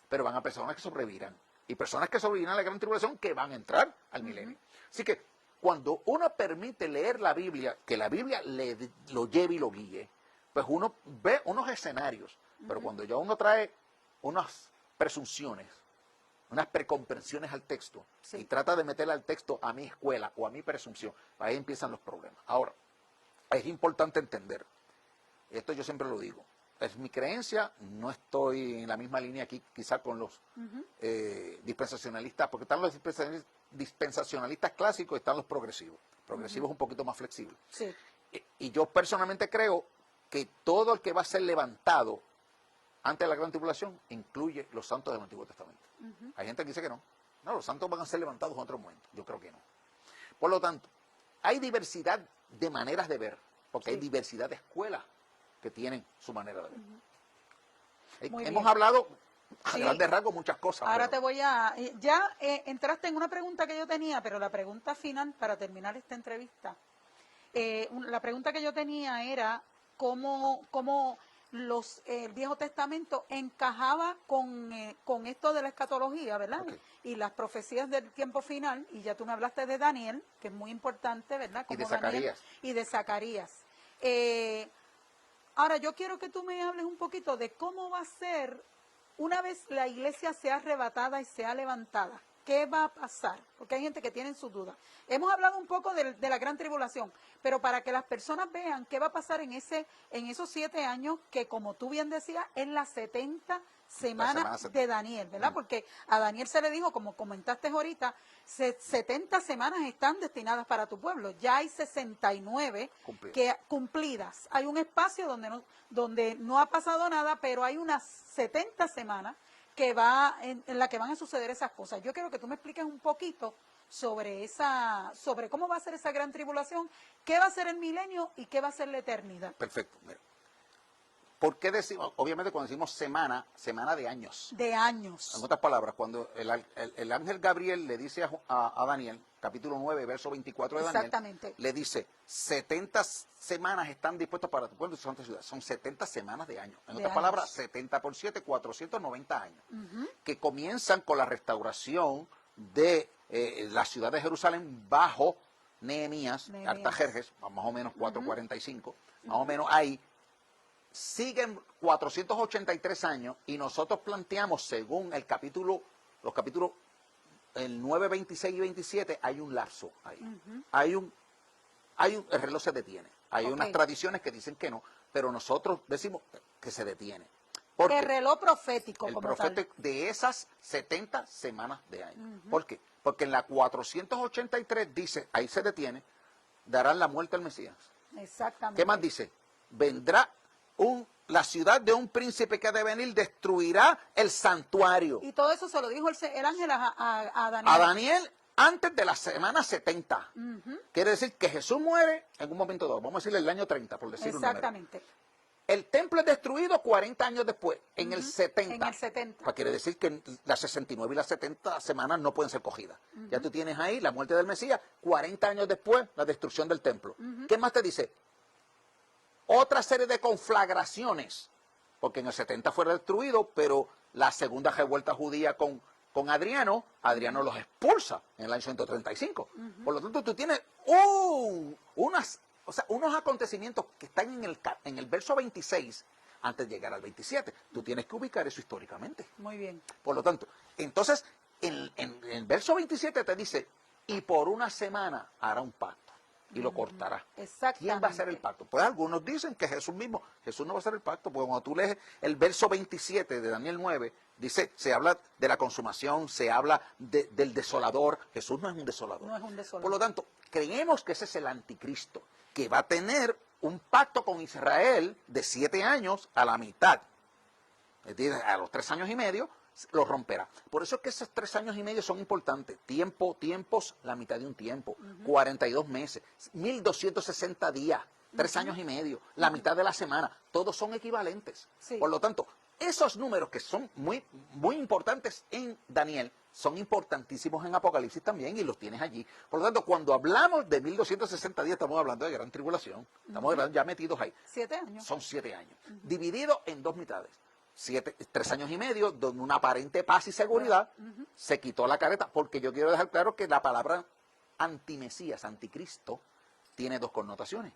pero van a haber personas que sobrevivirán. Y personas que sobrevivirán a la gran tribulación que van a entrar al milenio. Así que cuando uno permite leer la Biblia, que la Biblia lo lleve y lo guíe, pues uno ve unos escenarios. Pero cuando ya uno trae unas presunciones, unas precomprensiones al texto, Sí. y trata de meterle al texto a mi escuela o a mi presunción, ahí empiezan los problemas. Ahora, es importante entender, esto yo siempre lo digo, es mi creencia, no estoy en la misma línea aquí quizá con los dispensacionalistas, porque están los dispensacionalistas clásicos y están los progresivos. Progresivos un poquito más flexibles. Sí. Y yo personalmente creo que todo el que va a ser levantado antes de la gran tribulación incluye los santos del Antiguo Testamento. Hay gente que dice que no. No, los santos van a ser levantados en otro momento. Yo creo que no. Por lo tanto, hay diversidad de maneras de ver, porque hay diversidad de escuelas que tienen su manera de ver. Muy Hemos bien. hablado a Sí. grandes rasgos muchas cosas. Ahora pero te voy a... Ya entraste en una pregunta que yo tenía, pero la pregunta final para terminar esta entrevista. La pregunta que yo tenía era cómo el Viejo Testamento encajaba con esto de la escatología, ¿verdad? Ok. Y las profecías del tiempo final, y ya tú me hablaste de Daniel, que es muy importante, ¿verdad? Y de Daniel, Zacarías. y de Zacarías. Ahora, yo quiero que tú me hables un poquito de cómo va a ser una vez la iglesia sea arrebatada y sea levantada. ¿Qué va a pasar? Porque hay gente que tiene sus dudas. Hemos hablado un poco de la gran tribulación, pero para que las personas vean qué va a pasar en esos 7 años, que como tú bien decías, es las 70 semanas de Daniel, ¿verdad? Porque a Daniel se le dijo, como comentaste ahorita, 70 semanas están destinadas para tu pueblo. Ya hay 69 cumplidas. Hay un espacio donde no ha pasado nada, pero hay unas 70 semanas en la que van a suceder esas cosas. Yo quiero que tú me expliques un poquito sobre cómo va a ser esa gran tribulación, qué va a ser el milenio y qué va a ser la eternidad. Perfecto. Mira. ¿Por qué decimos? Obviamente cuando decimos semana de años. De años. En otras palabras, cuando el ángel Gabriel le dice a Daniel, capítulo 9, verso 24 de Daniel, Exactamente. le dice, 70 semanas están dispuestas para tu pueblo y tu santa ciudad. Son 70 semanas de años. En otras palabras, 70 por 7, 490 años. Que comienzan con la restauración de la ciudad de Jerusalén bajo Nehemías. Artajerjes, más o menos 445, más o menos ahí. Siguen 483 años y nosotros planteamos, según los capítulos el 9, 26 y 27, hay un lapso ahí. El reloj se detiene. Hay unas tradiciones que dicen que no, pero nosotros decimos que se detiene. El reloj profético, el como profeta tal. de esas 70 semanas de año. ¿Por qué? Porque en la 483 dice, ahí se detiene, darán la muerte al Mesías. Exactamente. ¿Qué más dice? Vendrá la ciudad de un príncipe que ha de venir, destruirá el santuario. Y todo eso se lo dijo el ángel a Daniel. A Daniel antes de la semana 70. Quiere decir que Jesús muere en un momento dado. Vamos a decirle el año 30, por decir un número. Exactamente. El templo es destruido 40 años después, en el Ujú, 70. en el 70. Quiere decir que las 69 y las 70 semanas no pueden ser cogidas. Ya tú tienes ahí la muerte del Mesías, 40 años después, la destrucción del templo. ¿Qué más te dice? Otra serie de conflagraciones, porque en el 70 fue destruido, pero la segunda revuelta judía con Adriano los expulsa en el año 135. Por lo tanto, tú tienes unos acontecimientos que están en el verso 26 antes de llegar al 27. Tú tienes que ubicar eso históricamente. Muy bien. Por lo tanto, entonces, en el verso 27 te dice, y por una semana hará un pacto y lo cortará. ¿Quién va a hacer el Exactamente. pacto? Pues algunos dicen que Jesús mismo. Jesús no va a hacer el pacto, porque cuando tú lees el verso 27 de Daniel 9, dice, se habla de la consumación, se habla del desolador. Jesús no es un desolador. No es un desolador. Por lo tanto, creemos que ese es el anticristo, que va a tener un pacto con Israel de 7 años a la mitad. Es decir, a los 3 años y medio lo romperá. Por eso es que esos 3 años y medio son importantes. Tiempos, la mitad de un tiempo. 42 meses, 1260 días, 3 años y medio, la mitad de la semana. Todos son equivalentes. Sí. Por lo tanto, esos números que son muy, muy importantes en Daniel, son importantísimos en Apocalipsis también, y los tienes allí. Por lo tanto, cuando hablamos de 1260 días, estamos hablando de gran tribulación. Estamos hablando ya metidos ahí. 7 años. Son 7 años. Dividido en 2 mitades. 3 años y medio, donde una aparente paz y seguridad, se quitó la careta, porque yo quiero dejar claro que la palabra antimesías, anticristo, tiene 2 connotaciones.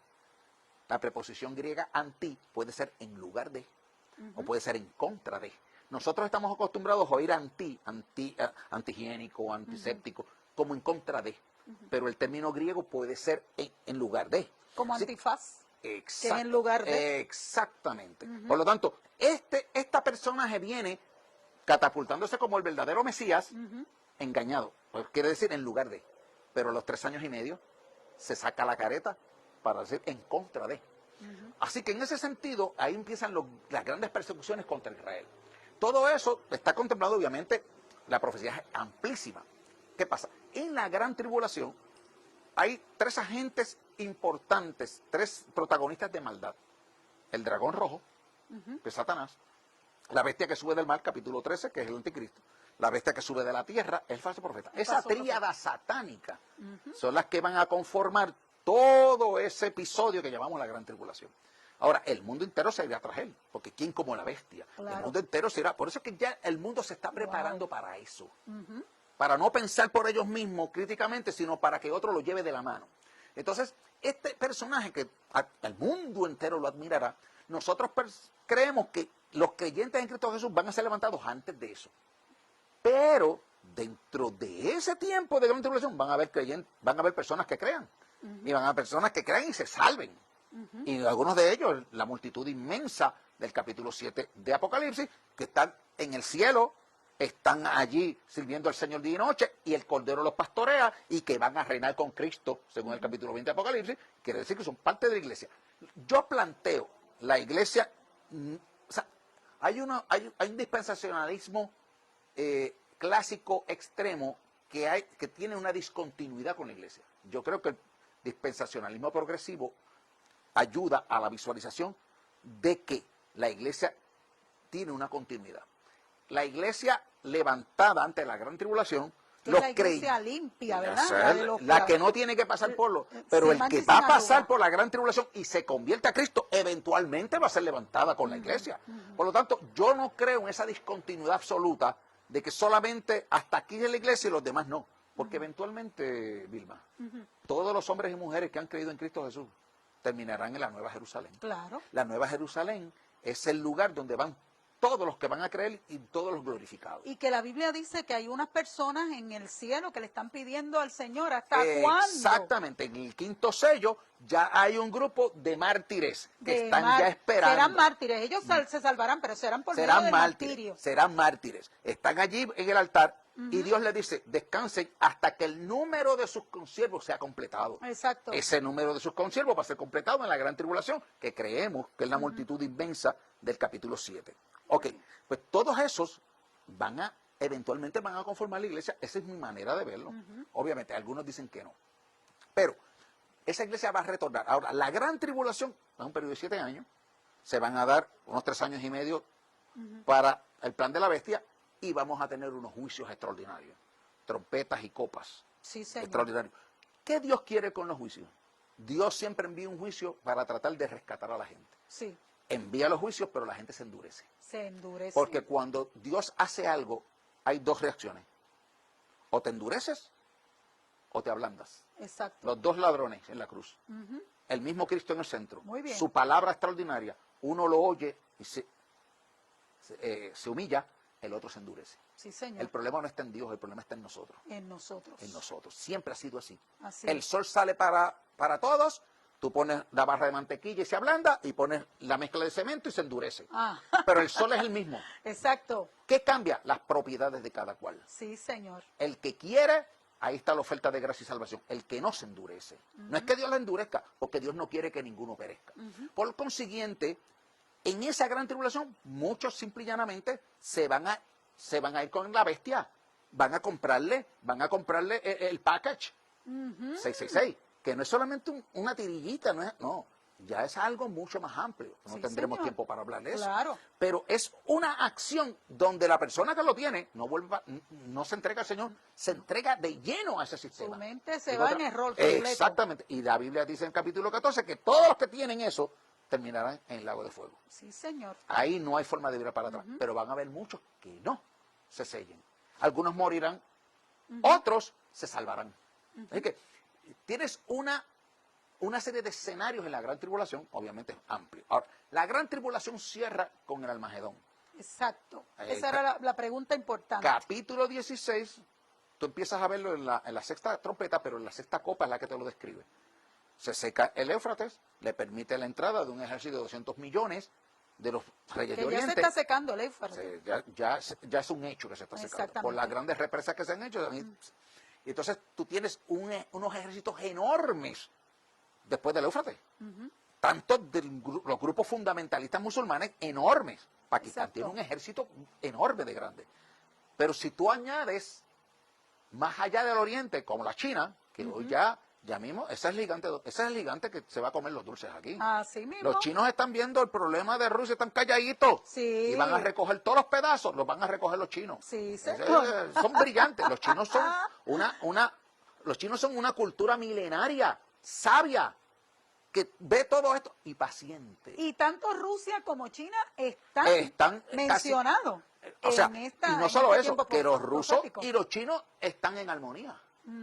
La preposición griega anti puede ser en lugar de, o puede ser en contra de. Nosotros estamos acostumbrados a oír antihigiénico, antiséptico, como en contra de, pero el término griego puede ser en lugar de. Como Así- antifaz. Exacto, Que es en lugar de. Exactamente. Por lo tanto, esta personaje viene catapultándose como el verdadero Mesías, engañado. Pues quiere decir en lugar de. Pero a los 3 años y medio se saca la careta para decir en contra de. Así que en ese sentido, ahí empiezan las grandes persecuciones contra Israel. Todo eso está contemplado, obviamente, la profecía es amplísima. ¿Qué pasa? En la gran tribulación hay 3 agentes importantes, 3 protagonistas de maldad. El dragón rojo, que es Satanás, la bestia que sube del mar, capítulo 13, que es el anticristo, la bestia que sube de la tierra, el falso profeta. Esa tríada satánica son las que van a conformar todo ese episodio que llamamos la gran tribulación. Ahora, el mundo entero se irá tras él, porque ¿quién como la bestia? Claro. El mundo entero se irá. Por eso es que ya el mundo se está preparando para eso. Para no pensar por ellos mismos críticamente, sino para que otro lo lleve de la mano. Entonces, este personaje que el mundo entero lo admirará, nosotros creemos que los creyentes en Cristo Jesús van a ser levantados antes de eso. Pero dentro de ese tiempo de gran tribulación van a haber personas que crean. Y van a haber personas que crean y se salven. Y algunos de ellos, la multitud inmensa del capítulo 7 de Apocalipsis, que están en el cielo, están allí sirviendo al Señor día y noche, y el Cordero los pastorea, y que van a reinar con Cristo, según el capítulo 20 de Apocalipsis, quiere decir que son parte de la iglesia. Yo planteo la iglesia, o sea, hay un dispensacionalismo clásico extremo que tiene una discontinuidad con la iglesia. Yo creo que el dispensacionalismo progresivo ayuda a la visualización de que la iglesia tiene una continuidad. La iglesia levantada ante la gran tribulación, Que es la iglesia limpia, ¿verdad? La que no tiene que pasar por lo... Pero sin el mancha que y va sin a pasar arruga. por la gran tribulación y se convierte a Cristo, eventualmente va a ser levantada con la iglesia. Por lo tanto, yo no creo en esa discontinuidad absoluta de que solamente hasta aquí es la iglesia y los demás no. Porque eventualmente, Vilma, todos los hombres y mujeres que han creído en Cristo Jesús terminarán en la Nueva Jerusalén. Claro. La Nueva Jerusalén es el lugar donde van todos los que van a creer y todos los glorificados. Y que la Biblia dice que hay unas personas en el cielo que le están pidiendo al Señor ¿hasta cuándo? Exactamente, en el 5º sello ya hay un grupo de mártires que De están ya esperando. Serán mártires, ellos se salvarán, pero serán por medio Serán del mártires, martirio. serán mártires. Están allí en el altar y Dios les dice, descansen hasta que el número de sus consiervos sea completado. Exacto. Ese número de sus consiervos va a ser completado en la gran tribulación, que creemos que es la multitud inmensa del capítulo 7. Ok, pues todos esos eventualmente van a conformar la iglesia. Esa es mi manera de verlo. Obviamente, algunos dicen que no. Pero esa iglesia va a retornar. Ahora, la gran tribulación es un periodo de 7 años. se van a dar unos 3 años y medio para el plan de la bestia y vamos a tener unos juicios extraordinarios, trompetas y copas Sí, Señor. extraordinarios. ¿Qué Dios quiere con los juicios? Dios siempre envía un juicio para tratar de rescatar a la gente. Sí, Envía los juicios, pero la gente se endurece. se endurece. Porque cuando Dios hace algo, hay 2 reacciones. O te endureces o te ablandas. Exacto. Los 2 ladrones en la cruz. Ujú. El mismo Cristo en el centro. Muy bien. Su palabra extraordinaria. Uno lo oye y se humilla, el otro se endurece. Sí, Señor. El problema no está en Dios, el problema está en nosotros. En nosotros. En nosotros. Siempre ha sido así. Así El es. sol sale para todos, tú pones la barra de mantequilla y se ablanda, y pones la mezcla de cemento y se endurece. Ah, Pero el sol es el mismo. exacto. ¿Qué cambia? Las propiedades de cada cual. Sí, Señor. El que quiere, ahí está la oferta de gracia y salvación. El que no se endurece. No es que Dios la endurezca, porque Dios no quiere que ninguno perezca. Por consiguiente, en esa gran tribulación, muchos simple y llanamente se van a ir con la bestia. Van a comprarle el package 666, que no es solamente una tirillita, no, ya es algo mucho más amplio. No Sí, tendremos señor. tiempo para hablar de eso. Claro. Pero es una acción donde la persona que lo tiene no se entrega al Señor, se entrega de lleno a ese sistema. Su mente se Digo, va en error completo. Exactamente. Y la Biblia dice en capítulo 14 que todos los que tienen eso terminarán en el lago de fuego. Sí, Señor. Ahí no hay forma de virar para atrás. Pero van a haber muchos que no se sellen. Algunos morirán, otros se salvarán. Así que tienes una serie de escenarios en la gran tribulación, obviamente es amplio. Ahora, la gran tribulación cierra con el Almagedón. Exacto. Ahí Esa está. era la pregunta importante. Capítulo 16, tú empiezas a verlo en la sexta trompeta, pero en la sexta copa es la que te lo describe. Se seca el Éufrates, le permite la entrada de un ejército de 200 millones de los reyes Que de ya se Oriente. está secando el Éufrates. Ya es un hecho que se está secando. Exactamente. Por las grandes represas que se han hecho. Y entonces tú tienes unos ejércitos enormes después del Éufrates. Tanto de los grupos fundamentalistas musulmanes enormes. Pakistán Exacto. tiene un ejército enorme de grande. Pero si tú añades más allá del Oriente, como la China, que hoy ya mismo, ese es el gigante que se va a comer los dulces aquí. Así mismo. Los chinos están viendo el problema de Rusia, están calladitos. Sí. Y van a recoger todos los pedazos, los van a recoger los chinos. Sí, señor. Son brillantes. Los chinos son una cultura milenaria, sabia, que ve todo esto y paciente. Y tanto Rusia como China están Están mencionados. O sea, en y no solo eso, tiempo que los rusos profético. y los chinos están en armonía.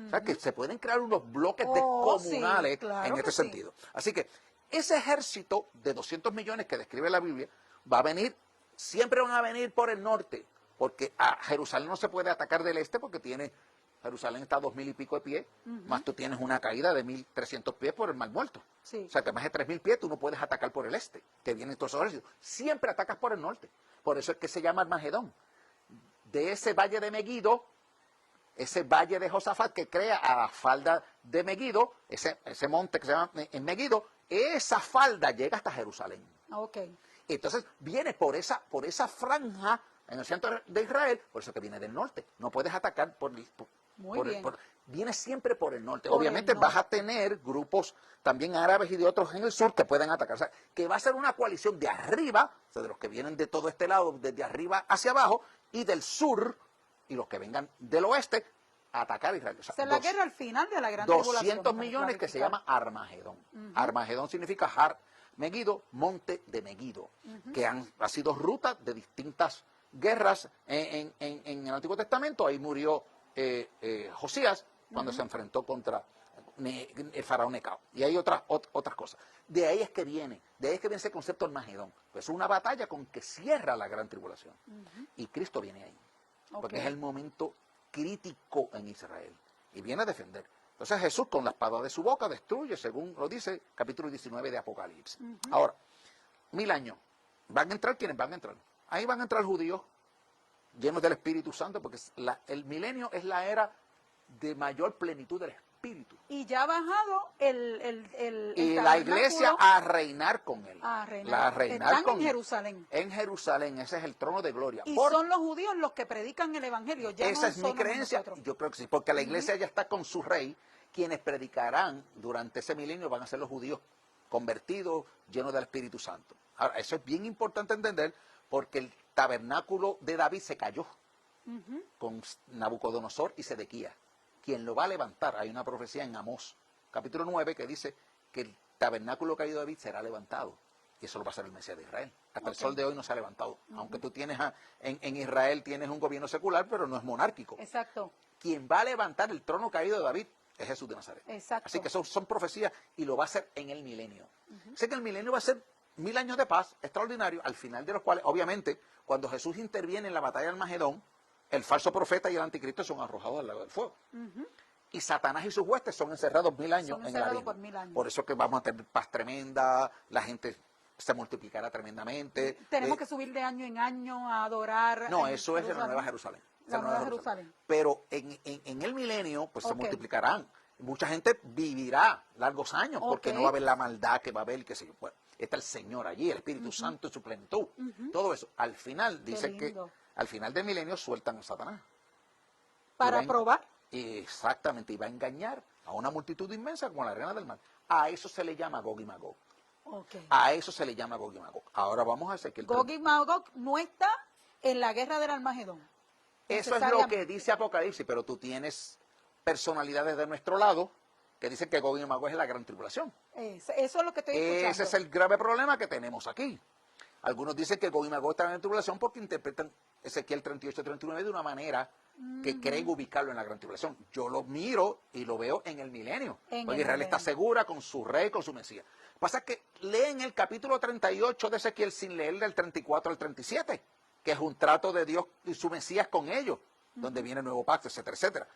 O sea, que se pueden crear unos bloques Oh, descomunales sí, claro en que este sí. sentido. Así que ese ejército de 200 millones que describe la Biblia va a venir, siempre van a venir por el norte, porque a Jerusalén no se puede atacar del este porque Jerusalén está a 2000 y pico de pies, más tú tienes una caída de 1300 pies por el Mar Muerto. Sí. O sea, que más de 3000 pies tú no puedes atacar por el este, que vienen todos esos ejércitos. Siempre atacas por el norte. Por eso es que se llama Armagedón. De ese valle de Megido, ese valle de Josafat que crea a la falda de Megido, ese monte que se llama en Megido, esa falda llega hasta Jerusalén. Ok. Entonces viene por esa franja en el centro de Israel, por eso que viene del norte. No puedes atacar Muy bien. viene siempre por el norte. Por Obviamente el norte. vas a tener grupos también árabes y de otros en el sur que pueden atacar. O sea, que va a ser una coalición de arriba, o sea, de los que vienen de todo este lado, desde arriba hacia abajo, y del sur, y los que vengan del oeste, a atacar a Israel. O sea, Esa es la guerra al final de la gran tribulación. 200 para millones que se clarificar. llama Armagedón. Armagedón significa Megido, monte de Megido, que ha sido ruta de distintas guerras en el Antiguo Testamento. Ahí murió Josías cuando se enfrentó contra el faraón Necao. Y hay otras cosas. De ahí es que viene ese concepto Armagedón. Pues es una batalla con que cierra la gran tribulación. Y Cristo viene ahí. Porque Ok. es el momento crítico en Israel. Y viene a defender. Entonces Jesús con la espada de su boca destruye, según lo dice capítulo 19 de Apocalipsis. Ahora, 1000 años. ¿Van a entrar quiénes van a entrar? Ahí van a entrar judíos llenos del Espíritu Santo, porque el milenio es la era de mayor plenitud del Espíritu. Y ya ha bajado el Y la iglesia tabernáculo a reinar con él. a reinar. A reinar Están con en él. Jerusalén. En Jerusalén, ese es el trono de gloria. Y Por- son los judíos los que predican el evangelio. Ya Esa no es mi somos creencia. nosotros. Yo creo que sí, porque la iglesia ya está con su rey. Quienes predicarán durante ese milenio van a ser los judíos convertidos, llenos del Espíritu Santo. Ahora, eso es bien importante entender porque el tabernáculo de David se cayó con Nabucodonosor y Sedequías. Quien lo va a levantar, hay una profecía en Amós, capítulo 9, que dice que el tabernáculo caído de David será levantado. Y eso lo va a hacer el Mesías de Israel. Hasta el sol de hoy no se ha levantado. Aunque tú tienes, en Israel tienes un gobierno secular, pero no es monárquico. Exacto. Quien va a levantar el trono caído de David es Jesús de Nazaret. Exacto. Así que son profecías y lo va a hacer en el milenio. Así que el milenio va a ser 1000 años de paz extraordinario, al final de los cuales, obviamente, cuando Jesús interviene en la batalla del Magedón, el falso profeta y el anticristo son arrojados al lago del fuego. Y Satanás y sus huestes son encerrados 1000 años en el abismo. Por 1000 años. Por eso que vamos a tener paz tremenda, la gente se multiplicará tremendamente. Tenemos que subir de año en año a adorar. No, eso es en la Nueva Jerusalén. La Nueva Jerusalén. Pero en el milenio, pues se Ok. multiplicarán. Mucha gente vivirá largos años porque Ok. no va a haber la maldad que va a haber, qué sé yo. Bueno, está el Señor allí, el Espíritu Santo en su plenitud. Todo eso. Al final, dice que lindo. al final del milenio sueltan a Satanás. Para Y va a- probar. Exactamente, y va a engañar a una multitud inmensa como la arena del mar. A eso se le llama Gog y Magog. Ok. A eso se le llama Gog y Magog. Ahora vamos a Ezequiel. Gog y Magog no está en la guerra del Armagedón. Eso es lo que dice Apocalipsis, pero tú tienes personalidades de nuestro lado que dicen que Gog y Magog es la gran tribulación. Eso es lo que estoy escuchando. Ese es el grave problema que tenemos aquí. Algunos dicen que Gog y Magog están en la tribulación porque interpretan Ezequiel 38-39 de una manera que creen ubicarlo en la gran tribulación. Yo lo miro y lo veo en el milenio. En Porque el Israel está milenio. segura con su rey, con su Mesías. Pasa que leen el capítulo 38 de Ezequiel sin leer del 34 al 37, que es un trato de Dios y su Mesías con ellos, donde viene el nuevo pacto, etcétera, etcétera.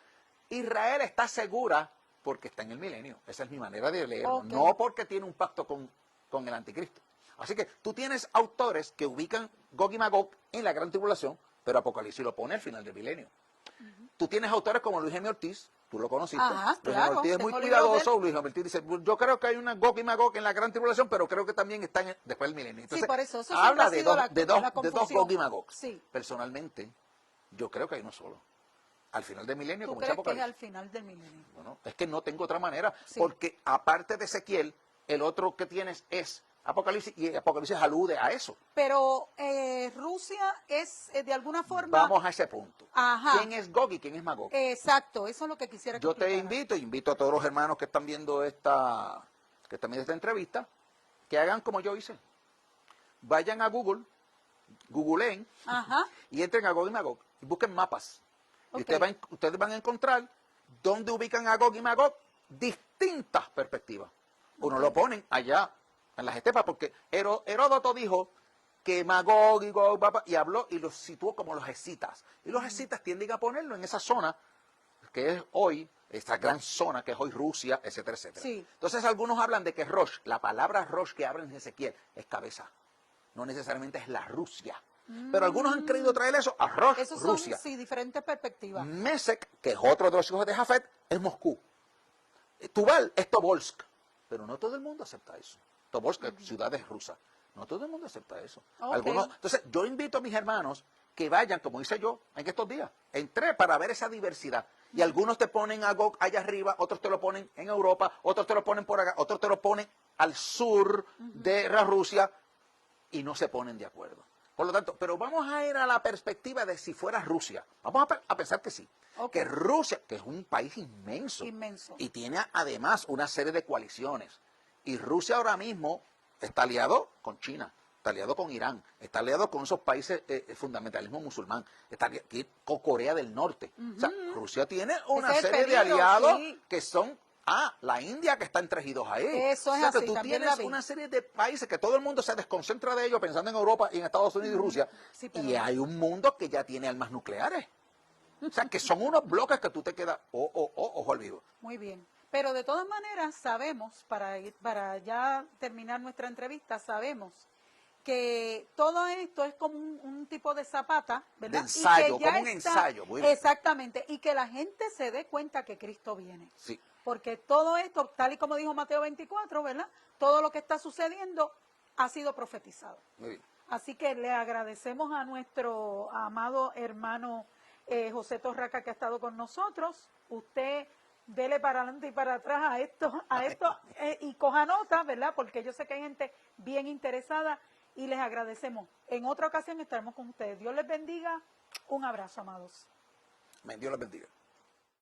Israel está segura porque está en el milenio. Esa es mi manera de leerlo. Ok. No porque tiene un pacto con el anticristo. Así que tú tienes autores que ubican Gog y Magog en la gran tribulación, pero Apocalipsis lo pone al final del milenio. Tú tienes autores como Luis Gemio Ortiz, tú lo conociste. Ajá, Luis claro, Gemio Ortiz es muy tengo libros de cuidadoso. Luis Gemio Ortiz dice, yo creo que hay una Gog y Magog en la gran tribulación, pero creo que también están después del milenio. Entonces, por eso siempre habla ha de sido dos, la de dos confusión. Gog y Magog. Sí. Personalmente, yo creo que hay uno solo. Al final del milenio, ¿Tú como dice crees que es Apocalipsis. al final del milenio? Bueno, es que no tengo otra manera, Sí. porque aparte de Ezequiel, el otro que tienes es Apocalipsis, y Apocalipsis alude a eso. Pero Rusia es de alguna forma... Vamos a ese punto. Ajá. ¿Quién es Gog y quién es Magog? Exacto, eso es lo que quisiera que Yo te explicara. invito a todos los hermanos que están viendo esta entrevista, que hagan como yo hice. Vayan a Google, googleen, Ajá. y entren a Gog y Magog, y busquen mapas. Y Ok. ustedes van a encontrar dónde ubican a Gog y Magog distintas perspectivas. Uno lo ponen allá en las estepas, porque Heródoto dijo que Magog y Gog, y habló y los situó como los escitas. Y los escitas tienden a ponerlo en esa zona que es hoy, esta gran zona que es hoy Rusia, etcétera, etcétera. Sí. Entonces algunos hablan de que Rosh, la palabra Rosh que habla en Ezequiel, es cabeza. No necesariamente es la Rusia. Pero algunos han querido traer eso a Rosh, Esos son, Rusia. sí, diferentes perspectivas. Mesec, que es otro de los hijos de Jafet, es Moscú. Tubal es Tobolsk. Pero no todo el mundo acepta eso. Tobolsk es ciudades rusas. No todo el mundo acepta eso. Ok. Entonces, yo invito a mis hermanos que vayan, como hice yo en estos días. Entré para ver esa diversidad. Y algunos te ponen a Gog allá arriba, otros te lo ponen en Europa, otros te lo ponen por acá, otros te lo ponen al sur de la Rusia y no se ponen de acuerdo. Por lo tanto, pero vamos a ir a la perspectiva de si fuera Rusia. Vamos a pensar que sí. Ok. Que Rusia, que es un país inmenso, Inmenso. y tiene además una serie de coaliciones. Y Rusia ahora mismo está aliado con China, está aliado con Irán, está aliado con esos países fundamentalismo musulmán, está aliado con Corea del Norte. O sea, Rusia tiene una Ese es el serie de peligro, aliados sí. que son, la India que está entregidos ahí. Eso es O sea, que así, tú también la tienes vi. una serie de países que todo el mundo se desconcentra de ellos pensando en Europa y en Estados Unidos y Rusia. Sí, pero- Y hay un mundo que ya tiene armas nucleares. O sea, que son unos bloques que tú te quedas, ojo al vivo. Muy bien. Pero de todas maneras sabemos, para ya terminar nuestra entrevista, sabemos que todo esto es como un tipo de zapata, ¿verdad? De ensayo, Y que ya como un ensayo, muy bien. Exactamente, y que la gente se dé cuenta que Cristo viene. Sí. Porque todo esto, tal y como dijo Mateo 24, ¿verdad? Todo lo que está sucediendo ha sido profetizado. Muy bien. Así que le agradecemos a nuestro amado hermano José Torraca que ha estado con nosotros. Usted dele para adelante y para atrás a esto y coja nota, ¿verdad? Porque yo sé que hay gente bien interesada y les agradecemos. En otra ocasión estaremos con ustedes. Dios les bendiga. Un abrazo, amados. Dios les bendiga.